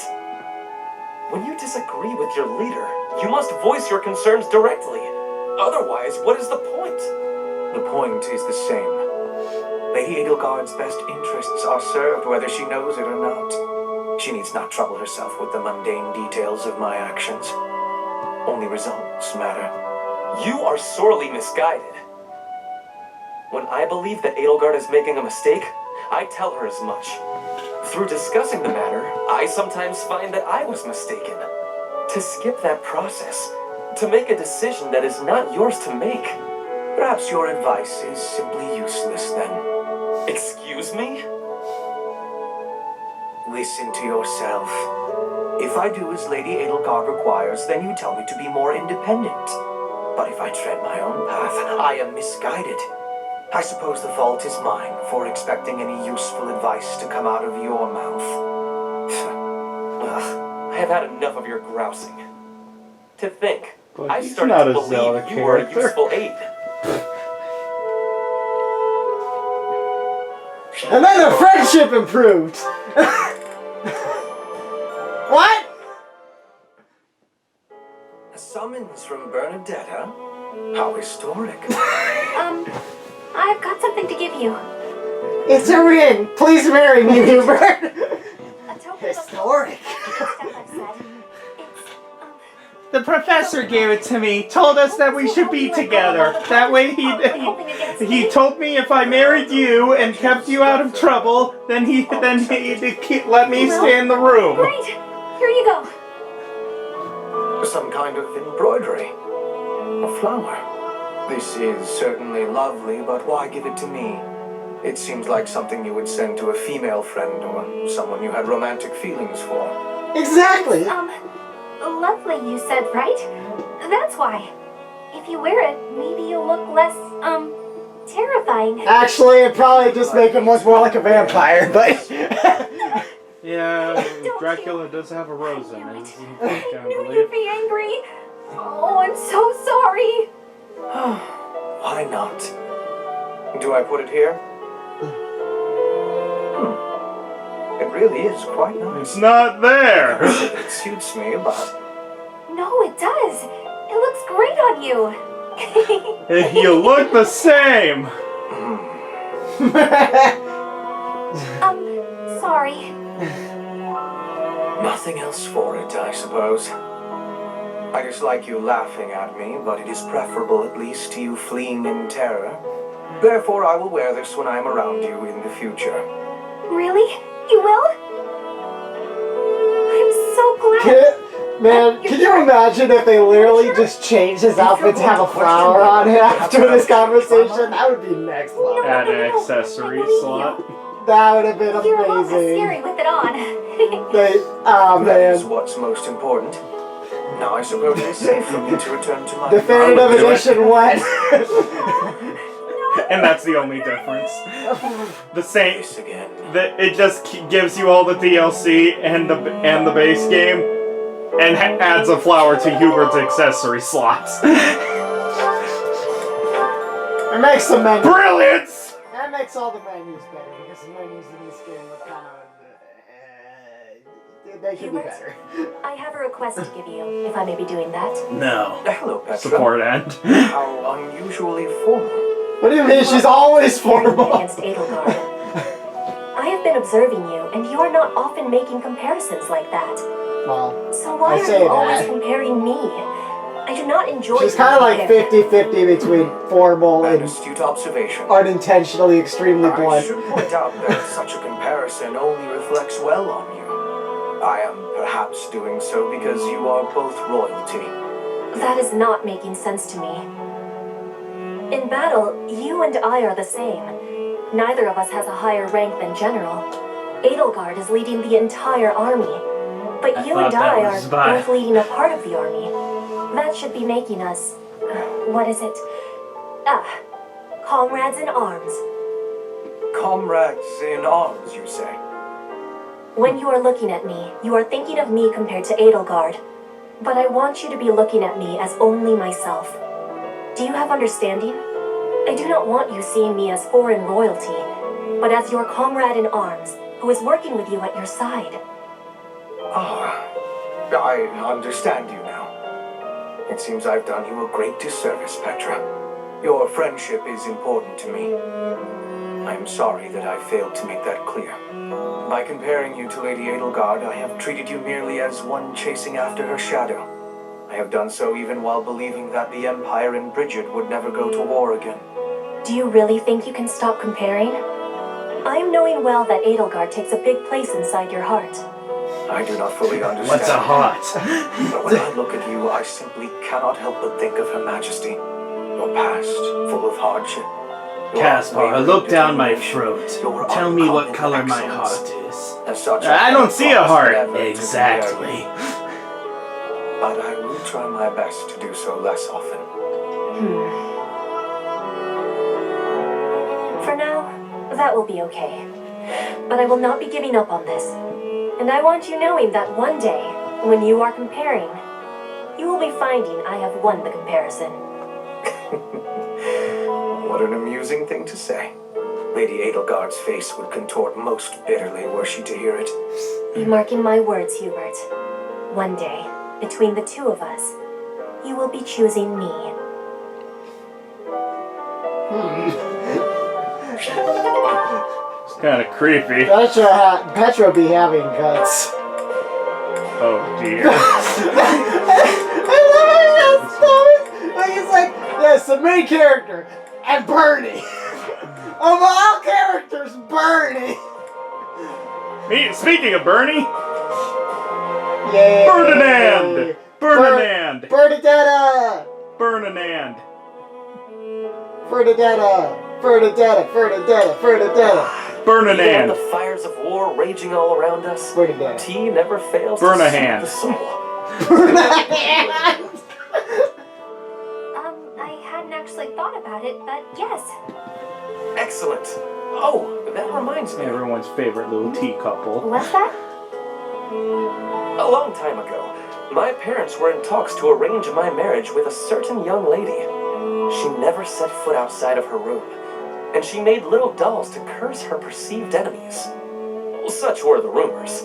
Speaker 8: When you disagree with your leader, you must voice your concerns directly. Otherwise, what is the point?
Speaker 5: The point is the same. Lady Edelgard's best interests are served whether she knows it or not. She needs not trouble herself with the mundane details of my actions. Only results matter.
Speaker 8: You are sorely misguided. When I believe that Edelgard is making a mistake, I tell her as much. Through discussing the matter, I sometimes find that I was mistaken. To skip that process, to make a decision that is not yours to make.
Speaker 5: Perhaps your advice is simply useless then.
Speaker 8: Excuse me?
Speaker 5: Listen to yourself. If I do as Lady Edelgard requires, then you tell me to be more independent. But if I tread my own path, I am misguided. I suppose the fault is mine for expecting any useful advice to come out of your mouth.
Speaker 8: Ugh, I have had enough of your grousing. To think,
Speaker 4: But
Speaker 8: I
Speaker 4: he's
Speaker 8: started
Speaker 4: not
Speaker 8: to
Speaker 4: a
Speaker 8: believe
Speaker 4: Zelda
Speaker 8: you were a
Speaker 4: character.
Speaker 8: useful aid.
Speaker 3: And then the friendship improved. What?
Speaker 5: A summons from Bernadetta? How historic.
Speaker 1: I've got something to give you.
Speaker 3: It's a ring. Please marry me, Hubert.
Speaker 1: A token
Speaker 3: Historic.
Speaker 1: Stuff I've said.
Speaker 4: The professor gave it to me, told us that we should be together. That way he told me if I married you and kept you out of trouble, then he'd let me stay in the room.
Speaker 1: Great! Here you go.
Speaker 5: Some kind of embroidery. A flower. This is certainly lovely, but why give it to me? It seems like something you would send to a female friend or someone you had romantic feelings for.
Speaker 3: Exactly.
Speaker 1: Lovely, you said, right? That's why. If you wear it, maybe you'll look less, terrifying.
Speaker 3: Actually, it'd probably just make him look more like a vampire, but...
Speaker 4: Yeah, Dracula does have a rose in his
Speaker 1: I knew you'd be angry. Oh, I'm so sorry.
Speaker 5: Why not? Do I put it here? It really is quite nice.
Speaker 4: It's not there.
Speaker 5: It suits me, but
Speaker 1: No, it does. It looks great on you.
Speaker 4: You look the same.
Speaker 1: Sorry.
Speaker 5: nothing else for it, I suppose. I dislike you laughing at me, but it is preferable at least to you fleeing in terror. Therefore, I will wear this when I am around you in the future.
Speaker 1: Really? You will? I'm so glad.
Speaker 3: Man, can you imagine if they literally just changed his outfit to have a flower on it after this conversation? That would be next level.
Speaker 4: Add an accessory slot.
Speaker 3: That would have been
Speaker 1: You're all scary
Speaker 3: amazing.
Speaker 1: with it on.
Speaker 3: Oh
Speaker 5: That is
Speaker 3: man.
Speaker 5: what's most important. Now I suppose it's safe for me to return to my...
Speaker 3: Definitive edition wet.
Speaker 4: And that's the only difference. The same.
Speaker 5: This again.
Speaker 4: It just gives you all the DLC and the base game, and adds a flower to Hubert's accessory slots.
Speaker 3: It makes the menu.
Speaker 4: Brilliance!
Speaker 3: That makes all the menus better because the menus in this game look kind of. They should be better.
Speaker 1: I have a request to give you, if I may be doing that.
Speaker 4: No.
Speaker 5: Hello, Petra.
Speaker 4: Support end.
Speaker 5: How unusually formal.
Speaker 3: What do you mean? She's always formal.
Speaker 1: Against Edelgard. I have been observing you, and you are not often making comparisons like that.
Speaker 3: Well,
Speaker 1: So why
Speaker 3: I
Speaker 1: are
Speaker 3: say
Speaker 1: you always
Speaker 3: that.
Speaker 1: comparing me? I do not enjoy
Speaker 3: She's kind of like
Speaker 1: being compared.
Speaker 3: 50-50 between formal
Speaker 5: An
Speaker 3: and
Speaker 5: astute observation.
Speaker 3: unintentionally extremely
Speaker 5: I
Speaker 3: blunt.
Speaker 5: should point out that such a comparison only reflects well on you. I am perhaps doing so because you are both royalty.
Speaker 1: That is not making sense to me. In battle, you and I are the same. Neither of us has a higher rank than general. Edelgard is leading the entire army. But you and
Speaker 4: thought that
Speaker 1: I
Speaker 4: was
Speaker 1: are
Speaker 4: Vi.
Speaker 1: both leading a part of the army. That should be making us... what is it? Comrades in arms.
Speaker 5: Comrades in arms, you say?
Speaker 1: When you are looking at me, you are thinking of me compared to Edelgard. But I want you to be looking at me as only myself. Do you have understanding? I do not want you seeing me as foreign royalty, but as your comrade in arms, who is working with you at your side.
Speaker 5: Ah, I understand you now. It seems I've done you a great disservice, Petra. Your friendship is important to me. I'm sorry that I failed to make that clear. By comparing you to Lady Edelgard, I have treated you merely as one chasing after her shadow. I have done so even while believing that the Empire and Bridget would never go to war again.
Speaker 1: Do you really think you can stop comparing? I am knowing well that Edelgard takes a big place inside your heart.
Speaker 5: I do not fully understand.
Speaker 4: What's a heart?
Speaker 5: But when I look at you, I simply cannot help but think of Her Majesty. Your past, full of hardship. Your
Speaker 9: Caspar,
Speaker 5: unwavering
Speaker 9: look down my
Speaker 5: determination,
Speaker 9: throat.
Speaker 5: your
Speaker 9: Tell me what
Speaker 5: uncommon
Speaker 9: color my
Speaker 5: excellence.
Speaker 9: heart is.
Speaker 5: As such,
Speaker 4: I don't see a heart.
Speaker 5: never to
Speaker 9: Exactly.
Speaker 5: compare you. But I will try my best to do so less often.
Speaker 1: For now, that will be okay. But I will not be giving up on this. And I want you knowing that one day, when you are comparing, you will be finding I have won the comparison.
Speaker 5: What an amusing thing to say. Lady Edelgard's face would contort most bitterly were she to hear it.
Speaker 1: Be marking my words, Hubert. One day, between the two of us, you will be choosing me.
Speaker 4: It's kind of creepy.
Speaker 3: Petra be having guts.
Speaker 4: Oh dear.
Speaker 3: Like it's like, yes, the main character and Bernie. Of all characters, Bernie.
Speaker 4: Speaking of Bernie,
Speaker 3: Yay.
Speaker 4: Ferdinand! Ferdinand!
Speaker 3: Ferdinand!
Speaker 4: Ferdinand!
Speaker 3: Ferdinand! Ferdinand! Ferdinand! Ferdinand!
Speaker 5: And
Speaker 4: Ferdinand!
Speaker 5: the fires of war raging all around us.
Speaker 3: Ferdinand.
Speaker 5: Tea never fails to
Speaker 4: Burnahan.
Speaker 5: soothe the soul.
Speaker 1: I hadn't actually thought about it, but yes.
Speaker 5: Excellent. Oh, that reminds me.
Speaker 4: Everyone's favorite little tea couple.
Speaker 1: What's that?
Speaker 5: A long time ago, my parents were in talks to arrange my marriage with a certain young lady. She never set foot outside of her room, and she made little dolls to curse her perceived enemies. Such were the rumors.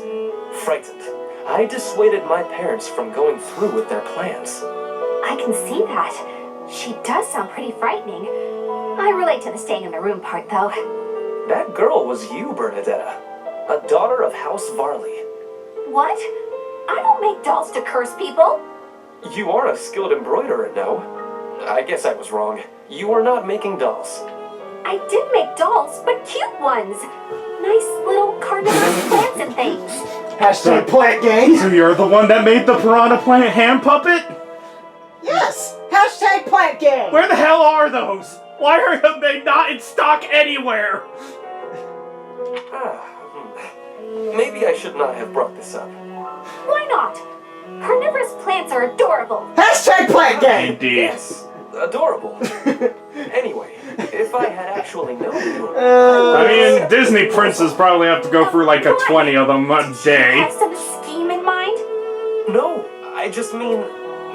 Speaker 5: Frightened, I dissuaded my parents from going through with their plans.
Speaker 1: I can see that. She does sound pretty frightening. I relate to the staying in the room part, though.
Speaker 5: That girl was you, Bernadetta, a daughter of House Varley.
Speaker 1: What? I don't make dolls to curse people.
Speaker 5: You are a skilled embroiderer, no? I guess I was wrong. You are not making dolls.
Speaker 1: I did make dolls, but cute ones. Nice little carnivorous plants and things.
Speaker 3: Hashtag plant gang.
Speaker 4: So you're the one that made the piranha plant hand puppet?
Speaker 3: Yes! Hashtag plant gang.
Speaker 4: Where the hell are those? Why are they not in stock anywhere?
Speaker 8: Maybe I should not have brought this up.
Speaker 1: Why not? Carnivorous plants are adorable.
Speaker 3: Hashtag plant gang.
Speaker 4: Indeed.
Speaker 8: Yes, adorable. Anyway, if I had actually known you...
Speaker 4: I mean, Disney princes probably have to go through like a 20 of them a
Speaker 1: Do you
Speaker 4: day.
Speaker 1: have some scheme in mind?
Speaker 8: No, I just mean,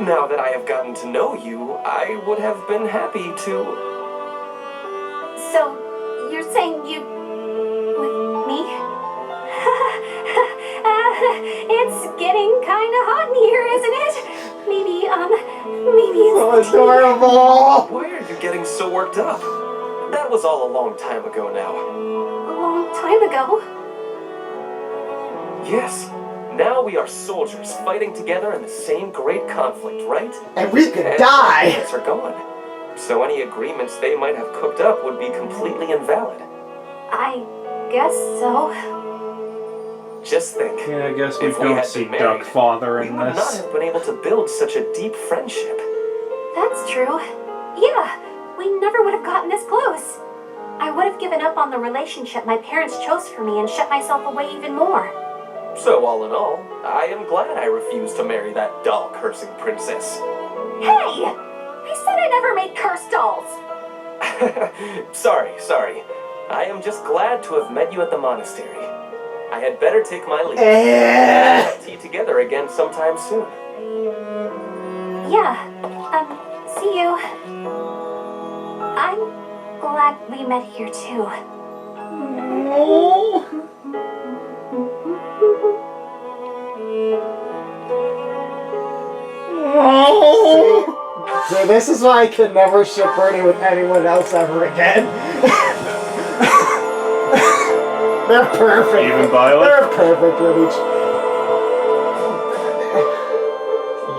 Speaker 8: now that I have gotten to know you, I would have been happy to...
Speaker 1: So, you're saying you... with me? It's getting kinda hot in here, isn't it? Maybe
Speaker 3: So
Speaker 1: it's...
Speaker 3: adorable.
Speaker 8: Why are you getting so worked up? That was all a long time ago now.
Speaker 1: A long time ago.
Speaker 8: Yes. Now we are soldiers fighting together in the same great conflict, right?
Speaker 3: And we could
Speaker 8: And
Speaker 3: die.
Speaker 8: our planets are gone. So any agreements they might have cooked up would be completely invalid.
Speaker 1: I guess so.
Speaker 8: Just think.
Speaker 4: Yeah, I guess we
Speaker 8: If we
Speaker 4: don't
Speaker 8: had
Speaker 4: see
Speaker 8: been married,
Speaker 4: Duck Father
Speaker 8: we
Speaker 4: in
Speaker 8: would not
Speaker 4: this.
Speaker 8: have been able to build such a deep friendship.
Speaker 1: That's true. Yeah, we never would have gotten this close. I would have given up on the relationship my parents chose for me and shut myself away even more.
Speaker 8: So all in all, I am glad I refused to marry that doll-cursing princess.
Speaker 1: Hey! I said I never made cursed dolls.
Speaker 8: Sorry. I am just glad to have met you at the monastery. I had better take my leave.
Speaker 3: Eh.
Speaker 8: Tea together again sometime soon.
Speaker 1: Yeah, see you. I'm glad we met here too.
Speaker 3: So this is why I could never ship Bernie with anyone else ever again. They're perfect.
Speaker 4: Even Violet?
Speaker 3: They're perfect with each.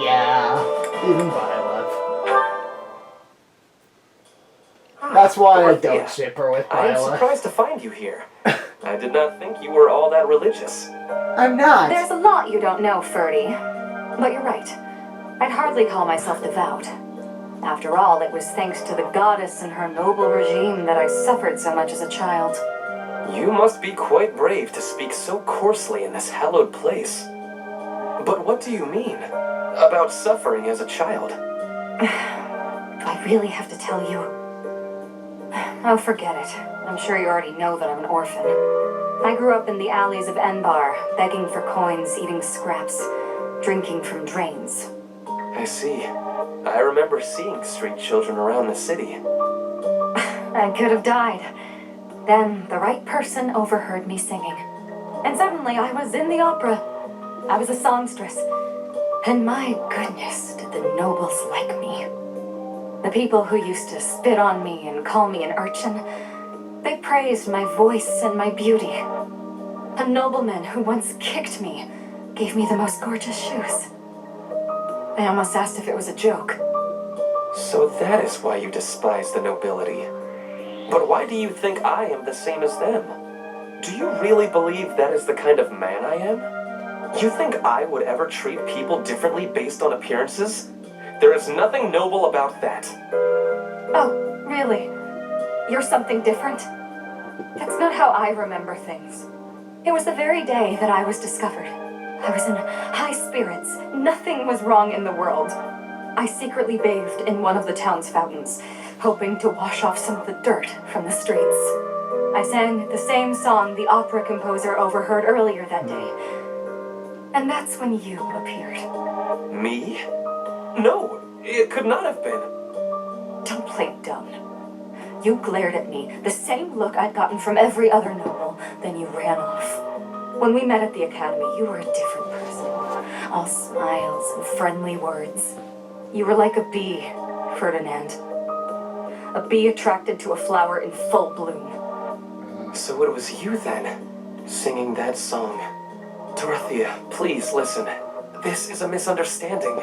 Speaker 3: Yeah, even Violet. That's why I don't ship her with
Speaker 8: I am
Speaker 3: Violet.
Speaker 8: surprised to find you here. I did not think you were all that religious.
Speaker 3: I'm not.
Speaker 6: There's a lot you don't know, Ferdy. But you're right. I'd hardly call myself devout. After all, it was thanks to the goddess and her noble regime that I suffered so much as a child.
Speaker 8: You must be quite brave to speak so coarsely in this hallowed place. But what do you mean about suffering as a child?
Speaker 6: Do I really have to tell you? Oh, forget it. I'm sure you already know that I'm an orphan. I grew up in the alleys of Enbar, begging for coins, eating scraps, drinking from drains.
Speaker 8: I see. I remember seeing street children around the city.
Speaker 6: I could have died. Then the right person overheard me singing. And suddenly I was in the opera. I was a songstress. And my goodness, did the nobles like me. The people who used to spit on me and call me an urchin, they praised my voice and my beauty. A nobleman who once kicked me gave me the most gorgeous shoes. I almost asked if it was a joke.
Speaker 8: So that is why you despise the nobility. But why do you think I am the same as them? Do you really believe that is the kind of man I am? You think I would ever treat people differently based on appearances? There is nothing noble about that.
Speaker 6: Oh, really? You're something different? That's not how I remember things. It was the very day that I was discovered. I was in high spirits. Nothing was wrong in the world. I secretly bathed in one of the town's fountains, hoping to wash off some of the dirt from the streets. I sang the same song the opera composer overheard earlier that day. And that's when you appeared.
Speaker 8: Me? No, it could not have been.
Speaker 6: Don't play dumb. You glared at me, the same look I'd gotten from every other noble, then you ran off. When we met at the academy, you were a different person. All smiles and friendly words. You were like a bee, Ferdinand. A bee attracted to a flower in full bloom.
Speaker 8: So it was you then, singing that song. Dorothea, please listen. This is a misunderstanding.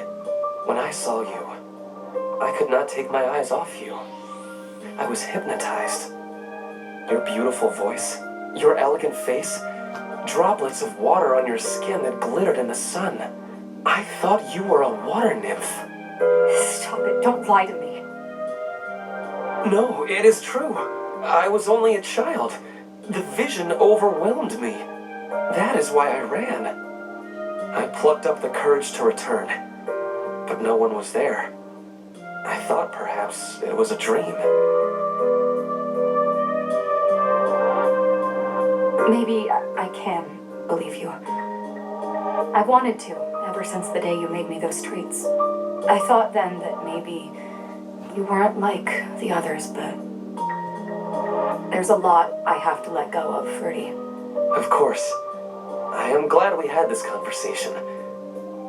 Speaker 8: When I saw you, I could not take my eyes off you. I was hypnotized. Your beautiful voice, your elegant face. droplets of water on your skin that glittered in the sun. I thought you were a water nymph.
Speaker 6: Stop it. Don't lie to me.
Speaker 8: No, it is true. I was only a child. The vision overwhelmed me. That is why I ran. I plucked up the courage to return, but no one was there. I thought perhaps it was a dream.
Speaker 6: Maybe I can believe you. I wanted to, ever since the day you made me those treats. I thought then that maybe you weren't like the others, but there's a lot I have to let go of, Fruity.
Speaker 8: Of course. I am glad we had this conversation.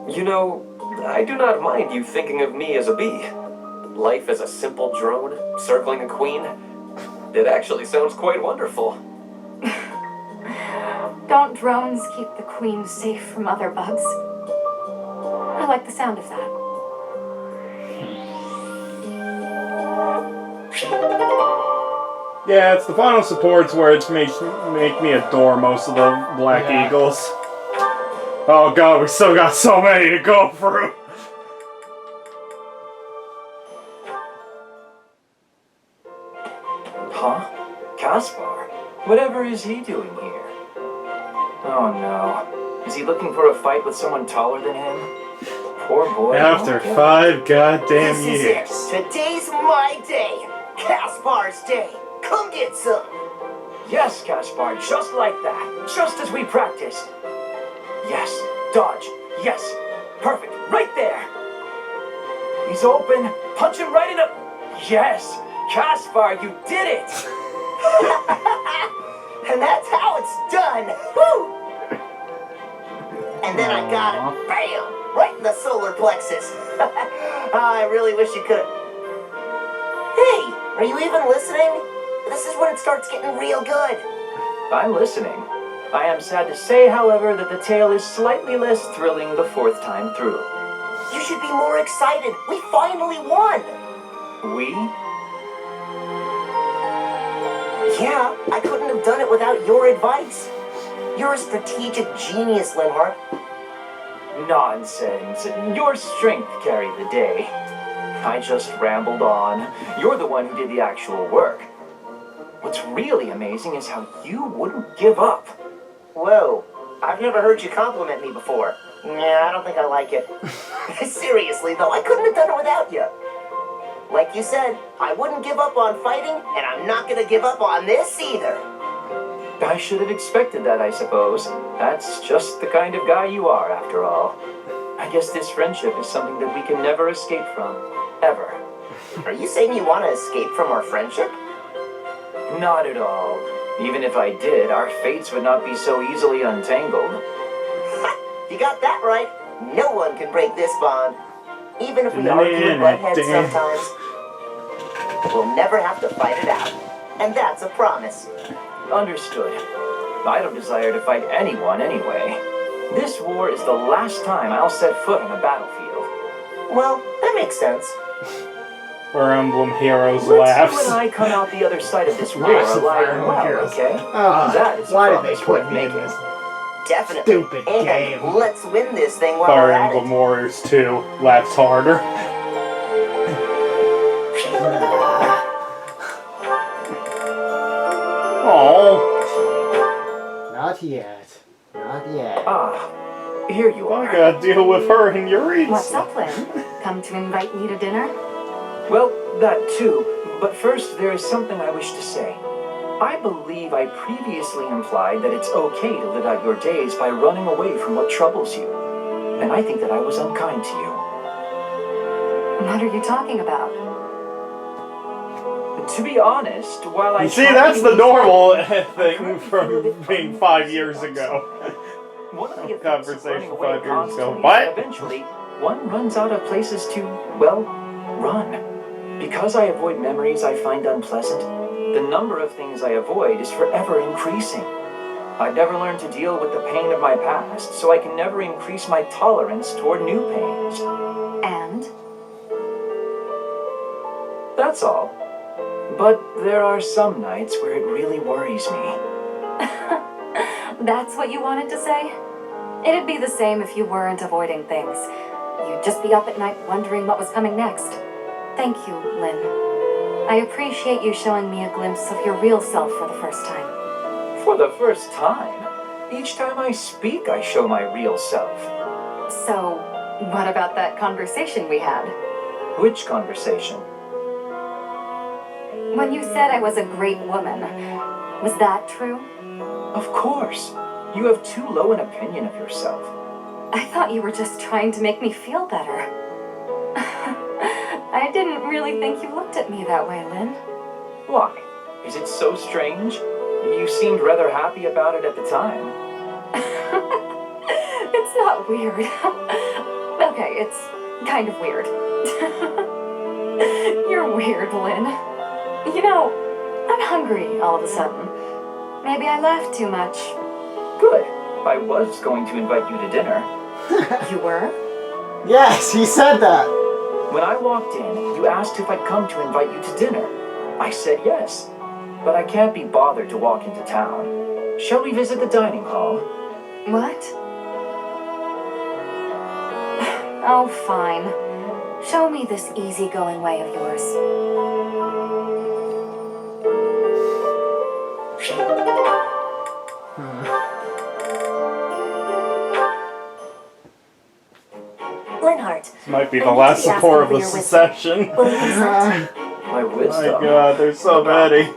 Speaker 8: You know, I do not mind you thinking of me as a bee. Life as a simple drone, circling a queen. It actually sounds quite wonderful.
Speaker 6: Don't drones keep the queen safe from other bugs? I like the sound of that.
Speaker 4: Yeah, it's the final supports where it makes make me adore most of the Black Eagles. Oh god, we still got so many to go through.
Speaker 9: Huh? Caspar? Whatever is he doing here? Oh no. Is he looking for a fight with someone taller than him? Poor boy.
Speaker 4: After 5 goddamn
Speaker 7: This
Speaker 4: years.
Speaker 7: is it. Today's my day. Caspar's day. Come get some.
Speaker 9: Yes, Caspar, just like that. Just as we practiced. Yes, dodge. Yes. Perfect. Right there. He's open. Punch him right in the... Yes. Caspar, you did it.
Speaker 7: And that's how it's done. Woo! And then I got it. Bam! Right in the solar plexus. I really wish you could. Hey, are you even listening? This is when it starts getting real good.
Speaker 9: I'm listening. I am sad to say, however, that the tale is slightly less thrilling the 4th time through.
Speaker 7: You should be more excited. We finally won.
Speaker 9: We?
Speaker 7: Yeah, I couldn't have done it without your advice. You're a strategic genius, Linhart.
Speaker 9: Nonsense. Your strength carried the day. I just rambled on. You're the one who did the actual work. What's really amazing is how you wouldn't give up.
Speaker 7: Whoa, I've never heard you compliment me before. Yeah, I don't think I like it. Seriously, though, I couldn't have done it without you. Like you said, I wouldn't give up on fighting, and I'm not gonna give up on this either.
Speaker 9: I should have expected that, I suppose. That's just the kind of guy you are, after all. I guess this friendship is something that we can never escape from. Ever.
Speaker 7: Are you saying you want to escape from our friendship?
Speaker 9: Not at all. Even if I did, our fates would not be so easily untangled.
Speaker 7: You got that right. No one can break this bond. Even if we argue and butt heads sometimes, we'll never have to fight it out. And that's a promise.
Speaker 9: Understood. I don't desire to fight anyone anyway. This war is the last time I'll set foot on a battlefield.
Speaker 7: Well, that makes sense.
Speaker 4: Where Emblem Heroes
Speaker 9: Let's
Speaker 4: laughs.
Speaker 9: you and I come out the other side of this war
Speaker 3: Yes,
Speaker 9: alive
Speaker 3: Fire
Speaker 9: and
Speaker 3: Emblem
Speaker 9: well,
Speaker 3: Heroes.
Speaker 9: okay? That is a
Speaker 3: Why did they
Speaker 9: promise
Speaker 3: put
Speaker 9: worth
Speaker 3: me in
Speaker 9: making.
Speaker 3: this
Speaker 7: Definitely.
Speaker 3: stupid
Speaker 7: And
Speaker 3: game?
Speaker 7: let's win this thing while
Speaker 4: Fire
Speaker 7: we're at
Speaker 4: Emblem
Speaker 7: it.
Speaker 4: Warriors 2 laughs harder. Oh,
Speaker 3: Not yet. Not yet.
Speaker 9: Ah, here you
Speaker 4: I
Speaker 9: are.
Speaker 4: gotta deal with her and Yuri.
Speaker 6: What's up, Lynn? Come to invite me to dinner?
Speaker 9: Well, that too. But first, there is something I wish to say. I believe I previously implied that it's okay to live out your days by running away from what troubles you. And I think that I was unkind to you.
Speaker 6: What are you talking about?
Speaker 9: To be honest, while I
Speaker 4: You see,
Speaker 9: tried
Speaker 4: that's
Speaker 9: to
Speaker 4: the
Speaker 9: be-
Speaker 4: normal
Speaker 9: I
Speaker 4: thing
Speaker 9: couldn't feel
Speaker 4: from
Speaker 9: that
Speaker 4: being
Speaker 9: fighting
Speaker 4: 5
Speaker 9: was
Speaker 4: years
Speaker 9: one
Speaker 4: ago.
Speaker 9: One of the effects of
Speaker 4: Conversation
Speaker 9: running away
Speaker 4: 5 years ago.
Speaker 9: constantly is
Speaker 4: What?
Speaker 9: that eventually, one runs out of places to, well, run. Because I avoid memories I find unpleasant, the number of things I avoid is forever increasing. I've never learned to deal with the pain of my past, so I can never increase my tolerance toward new pains.
Speaker 6: And?
Speaker 9: That's all. But there are some nights where it really worries me.
Speaker 6: That's what you wanted to say? It'd be the same if you weren't avoiding things. You'd just be up at night wondering what was coming next. Thank you, Lynn. I appreciate you showing me a glimpse of your real self for the first time.
Speaker 9: For the first time? Each time I speak, I show my real self.
Speaker 6: So, what about that conversation we had?
Speaker 9: Which conversation?
Speaker 6: When you said I was a great woman, was that true?
Speaker 9: Of course. You have too low an opinion of yourself.
Speaker 6: I thought you were just trying to make me feel better. I didn't really think you looked at me that way, Lynn.
Speaker 9: Why? Is it so strange? You seemed rather happy about it at the time.
Speaker 6: It's not weird. Okay, it's kind of weird. You're weird, Lynn. You know, I'm hungry all of a sudden. Maybe I laughed too much.
Speaker 9: Good. I was going to invite you to dinner.
Speaker 6: You were?
Speaker 3: Yes, he said that.
Speaker 9: When I walked in, you asked if I'd come to invite you to dinner. I said yes, but I can't be bothered to walk into town. Shall we visit the dining hall?
Speaker 6: What? Oh, fine. Show me this easygoing way of yours.
Speaker 1: Linhardt.
Speaker 4: This might be the last support of the session.
Speaker 1: Will you consent?
Speaker 9: My
Speaker 4: My
Speaker 9: wisdom.
Speaker 4: god, there's so many.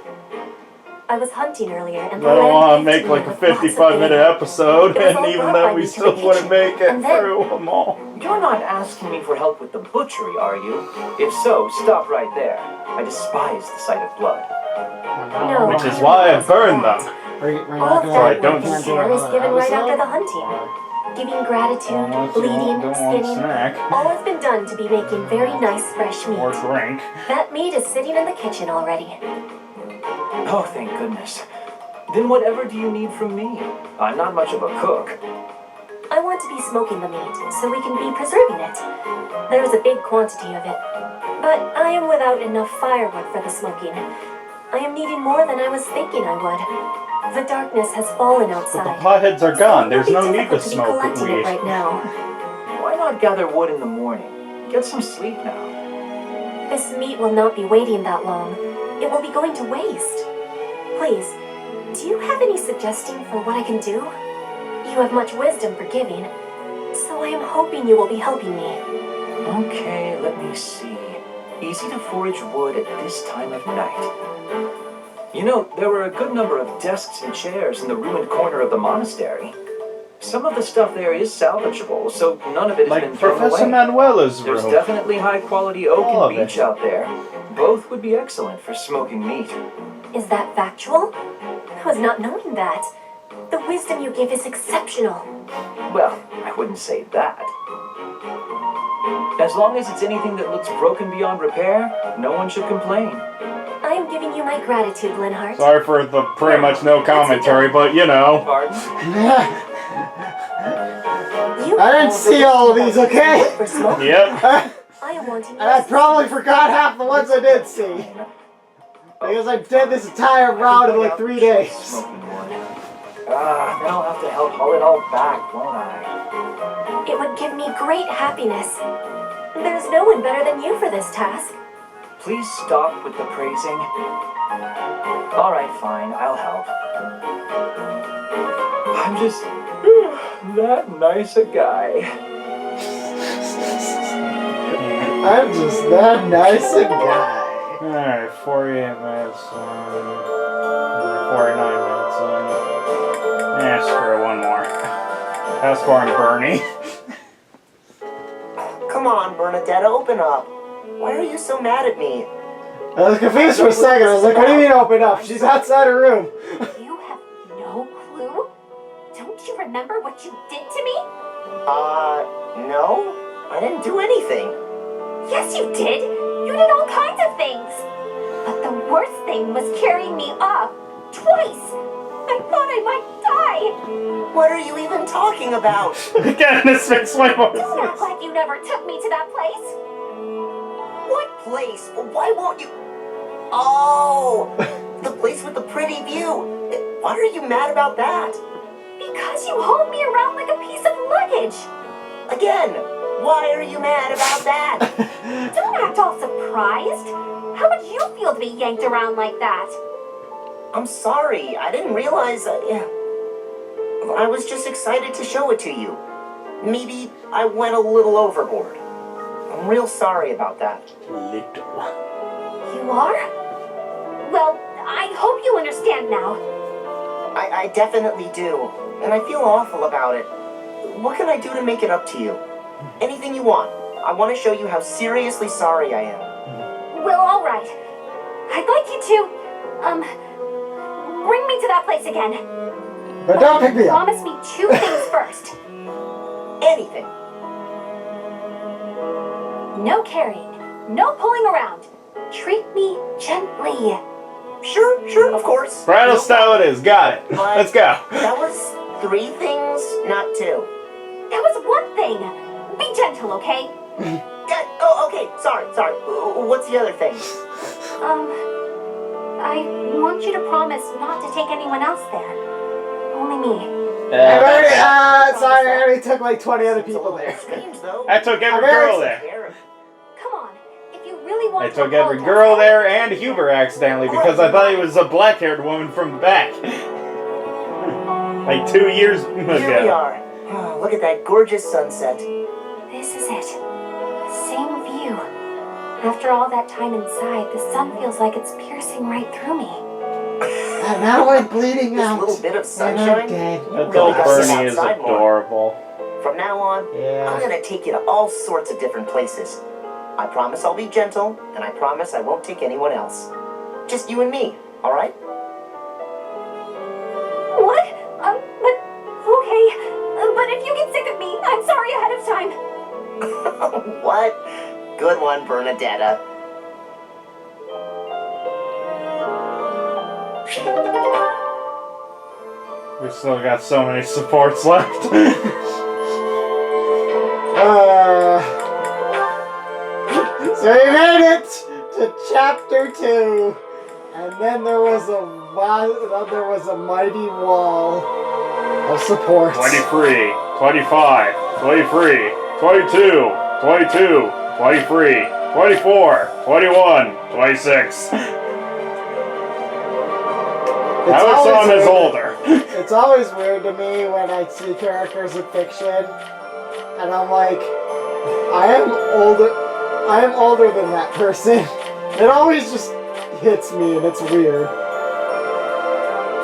Speaker 1: I was hunting earlier, and
Speaker 4: I
Speaker 1: the
Speaker 4: don't
Speaker 1: land
Speaker 4: want to
Speaker 1: gifted
Speaker 4: make
Speaker 1: me
Speaker 4: like a
Speaker 1: with lots of
Speaker 4: 55-minute
Speaker 1: game.
Speaker 4: episode,
Speaker 1: It was
Speaker 4: and
Speaker 1: all
Speaker 4: even
Speaker 1: brought
Speaker 4: then
Speaker 1: by
Speaker 4: we
Speaker 1: me to
Speaker 4: still
Speaker 1: the
Speaker 4: wouldn't
Speaker 1: kitchen.
Speaker 4: make it
Speaker 1: And then-
Speaker 4: through them all.
Speaker 9: You're not asking me for help with the butchery, are you? If so, stop right there. I despise the sight of blood.
Speaker 1: No,
Speaker 4: Which is
Speaker 1: I
Speaker 4: why I
Speaker 1: realize
Speaker 4: burned
Speaker 1: that.
Speaker 4: them.
Speaker 1: All of
Speaker 4: So I
Speaker 1: that
Speaker 4: don't
Speaker 1: work and
Speaker 4: see
Speaker 1: care is given right after the
Speaker 3: hunting.
Speaker 1: hunting. Giving gratitude,
Speaker 4: Unless you
Speaker 1: bleeding,
Speaker 4: don't want
Speaker 1: skinning.
Speaker 4: snack
Speaker 1: All has been done to be making very nice fresh meat.
Speaker 4: or drink.
Speaker 1: That meat is sitting in the kitchen already.
Speaker 9: Oh, thank goodness. Then whatever do you need from me? I'm not much of a cook.
Speaker 1: I want to be smoking the meat so we can be preserving it. There is a big quantity of it, but I am without enough firewood for the smoking. I am needing more than I was thinking I would. The darkness has fallen
Speaker 4: But
Speaker 1: outside.
Speaker 4: the potheads are gone. There's
Speaker 1: It'll
Speaker 4: no
Speaker 1: be
Speaker 4: need to
Speaker 1: difficult be
Speaker 4: smoke
Speaker 1: collecting it
Speaker 4: weed.
Speaker 1: right now.
Speaker 9: Why not gather wood in the morning? Get some sleep now.
Speaker 1: This meat will not be waiting that long. It will be going to waste. Please, do you have any suggestion for what I can do? You have much wisdom for giving, so I am hoping you will be helping me.
Speaker 9: Okay, let me see. Easy to forage wood at this time of night. You know, there were a good number of desks and chairs in the ruined corner of the monastery. Some of the stuff there is salvageable, so none of it has
Speaker 4: Like
Speaker 9: been thrown
Speaker 4: Professor
Speaker 9: away.
Speaker 4: Manuela's
Speaker 9: There's
Speaker 4: room.
Speaker 9: definitely high-quality oak
Speaker 4: All
Speaker 9: and
Speaker 4: of it.
Speaker 9: beech out there. Both would be excellent for smoking meat.
Speaker 1: Is that factual? I was not knowing that. The wisdom you give is exceptional.
Speaker 9: Well, I wouldn't say that. As long as it's anything that looks broken beyond repair, no one should complain.
Speaker 1: I am giving you my gratitude, Linhardt.
Speaker 4: Sorry for the pretty much no commentary, but you know.
Speaker 9: Pardon?
Speaker 1: You
Speaker 3: I didn't see all of these, okay?
Speaker 1: For smoking.
Speaker 4: Yep.
Speaker 1: I am wanting
Speaker 3: And I probably forgot half the ones I did see. Because I did this entire round in like 3 days.
Speaker 9: Smoking wood. Then I'll have to help haul it all back, won't I?
Speaker 1: It would give me great happiness. There's no one better than you for this task.
Speaker 9: Please stop with the praising. All right, fine, I'll help. I'm just that nice a guy.
Speaker 3: I'm just that nice a guy.
Speaker 4: Alright, 48 minutes on. 49 minutes on. Screw one more. Pascal and Bernie.
Speaker 7: Come on, Bernadette, open up. Why are you so mad at me?
Speaker 3: I was confused for a second. I was like, what do you mean open up? She's outside her room.
Speaker 1: You have no clue? Don't you remember what you did to me?
Speaker 7: No. I didn't do anything.
Speaker 1: Yes, you did. You did all kinds of things. But the worst thing was carrying me off. Twice. I thought I might die.
Speaker 7: What are you even talking about?
Speaker 4: Again, this makes way more
Speaker 1: Don't act
Speaker 4: sense.
Speaker 1: like you never took me to that place.
Speaker 7: What place? Why won't you? Oh, the place with the pretty view. Why are you mad about that?
Speaker 1: Because you hauled me around like a piece of luggage.
Speaker 7: Again, why are you mad about that?
Speaker 1: Don't act all surprised. How would you feel to be yanked around like that?
Speaker 7: I'm sorry, I didn't realize. I was just excited to show it to you. Maybe I went a little overboard. I'm real sorry about that.
Speaker 4: Little.
Speaker 1: You are? Well, I hope you understand now.
Speaker 7: I definitely do, and I feel awful about it. What can I do to make it up to you? Anything you want. I want to show you how seriously sorry I am.
Speaker 1: Well, all right. I'd like you to, bring me to that place again.
Speaker 3: But don't pick me up.
Speaker 1: Promise me 2 things first.
Speaker 7: Anything.
Speaker 1: No carrying, no pulling around. Treat me gently.
Speaker 7: Sure, of course.
Speaker 4: Bridal style it is. Got it.
Speaker 7: But
Speaker 4: Let's go.
Speaker 7: That was 3 things, not 2.
Speaker 1: That was 1 thing. Be gentle, okay?
Speaker 7: Oh, okay. Sorry. What's the other thing?
Speaker 1: I want you to promise not to take anyone else there. Only me.
Speaker 3: Sorry, I already took like 20 other
Speaker 7: It's a
Speaker 3: people
Speaker 7: little
Speaker 3: there.
Speaker 7: strange, though.
Speaker 4: I took every girl there.
Speaker 1: Come on. If you really want
Speaker 4: I
Speaker 1: to
Speaker 4: took every
Speaker 1: apologize-
Speaker 4: girl there and Huber accidentally because I thought he was a black-haired woman from the back. Like 2 years ago.
Speaker 7: Here we are. Oh, look at that gorgeous sunset.
Speaker 1: This is it. Same view. After all that time inside, the sun feels like it's piercing right through me.
Speaker 3: And now I'm bleeding
Speaker 7: This
Speaker 3: out.
Speaker 7: little bit of
Speaker 3: And
Speaker 7: sunshine.
Speaker 3: I'm dead.
Speaker 4: Adult
Speaker 7: gotta sit
Speaker 4: Bernie is
Speaker 7: outside more.
Speaker 4: adorable.
Speaker 7: From now on,
Speaker 3: Yeah.
Speaker 7: I'm gonna take you to all sorts of different places. I promise I'll be gentle, and I promise I won't take anyone else. Just you and me, all right?
Speaker 1: What? But okay. But if you get sick of me, I'm sorry ahead of time.
Speaker 7: What? Good one, Bernadetta.
Speaker 4: We still got so many supports left.
Speaker 3: So we made it to chapter 2, and then there was a mighty wall of support.
Speaker 4: 23, 25, 23, 22, 22, 23, 24, 21, 26. Now his son is older.
Speaker 3: It's always weird to me when I see characters in fiction, and I'm like, I am older than that person. It always just hits me, and it's weird.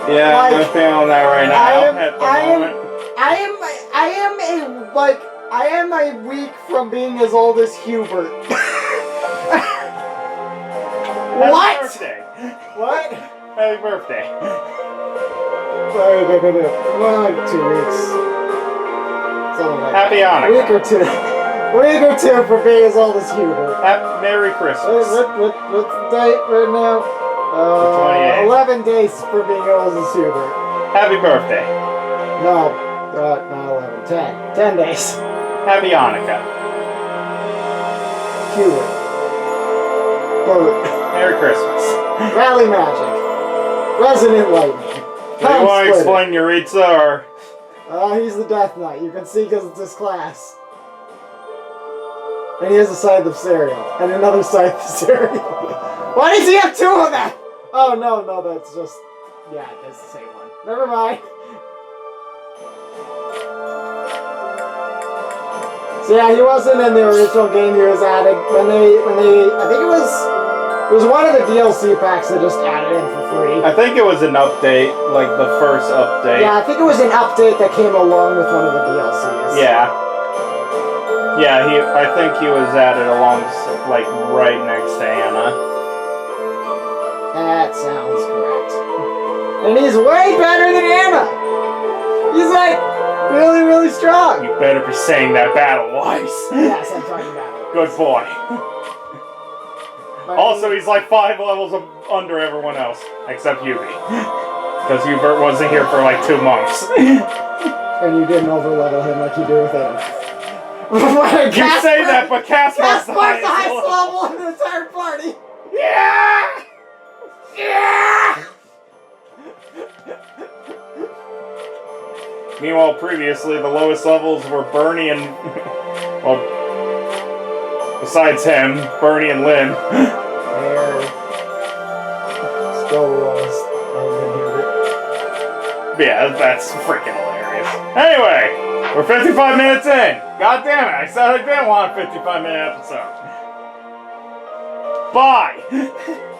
Speaker 4: Yeah,
Speaker 3: Like,
Speaker 4: I'm feeling that right now at the moment.
Speaker 3: I am a week from being as old as Hubert.
Speaker 4: Happy
Speaker 3: What?
Speaker 4: birthday.
Speaker 3: What?
Speaker 4: Happy birthday.
Speaker 3: Sorry, like 2 weeks. Something like
Speaker 4: Happy
Speaker 3: that.
Speaker 4: Hanukkah.
Speaker 3: Week or two for being as old as Hubert.
Speaker 4: Merry Christmas.
Speaker 3: What's the date right now?
Speaker 4: 28th.
Speaker 3: 11 days for being old as Hubert.
Speaker 4: Happy birthday.
Speaker 3: No, not 11. 10. 10 days.
Speaker 4: Happy Hanukkah.
Speaker 3: Hubert. Bert.
Speaker 4: Merry Christmas.
Speaker 3: Rally Magic. Resonant Lightning.
Speaker 4: Do you want to explain Yuritsa or?
Speaker 3: He's the Death Knight. You can see because it's his class. And he has a scythe of cereal. And another scythe of cereal. Why does he have 2 of them? Oh, no, that's just... Yeah, that's the same one. Never mind. So yeah, he wasn't in the original game. He was added when they I think it was one of the DLC packs that just added him for free.
Speaker 4: I think it was an update, like the first update.
Speaker 3: Yeah, I think it was an update that came along with one of the DLCs.
Speaker 4: Yeah. Yeah, I think he was added along, like, right next to Anna.
Speaker 3: That sounds correct. And he's way better than Anna! He's like, really, really strong!
Speaker 4: You better be saying that battle-wise.
Speaker 3: Yes, I'm talking about it.
Speaker 4: Good boy.
Speaker 3: But
Speaker 4: Also, he's like 5 levels under everyone else, except Yubi. Because Hubert wasn't here for like 2 months.
Speaker 3: And you didn't overlevel him like you do with him.
Speaker 4: You say that, but Caspar's the
Speaker 3: Caspar's the
Speaker 4: highest
Speaker 3: highest
Speaker 4: level.
Speaker 3: level in the entire party!
Speaker 4: Yeah!
Speaker 3: Yeah!
Speaker 4: Meanwhile, previously, the lowest levels were Bernie and... well, besides him, Bernie and Lynn.
Speaker 3: They're still lost.
Speaker 4: Yeah, that's freaking hilarious. Anyway, we're 55 minutes in. God damn it, I said I didn't want a 55-minute episode. Bye!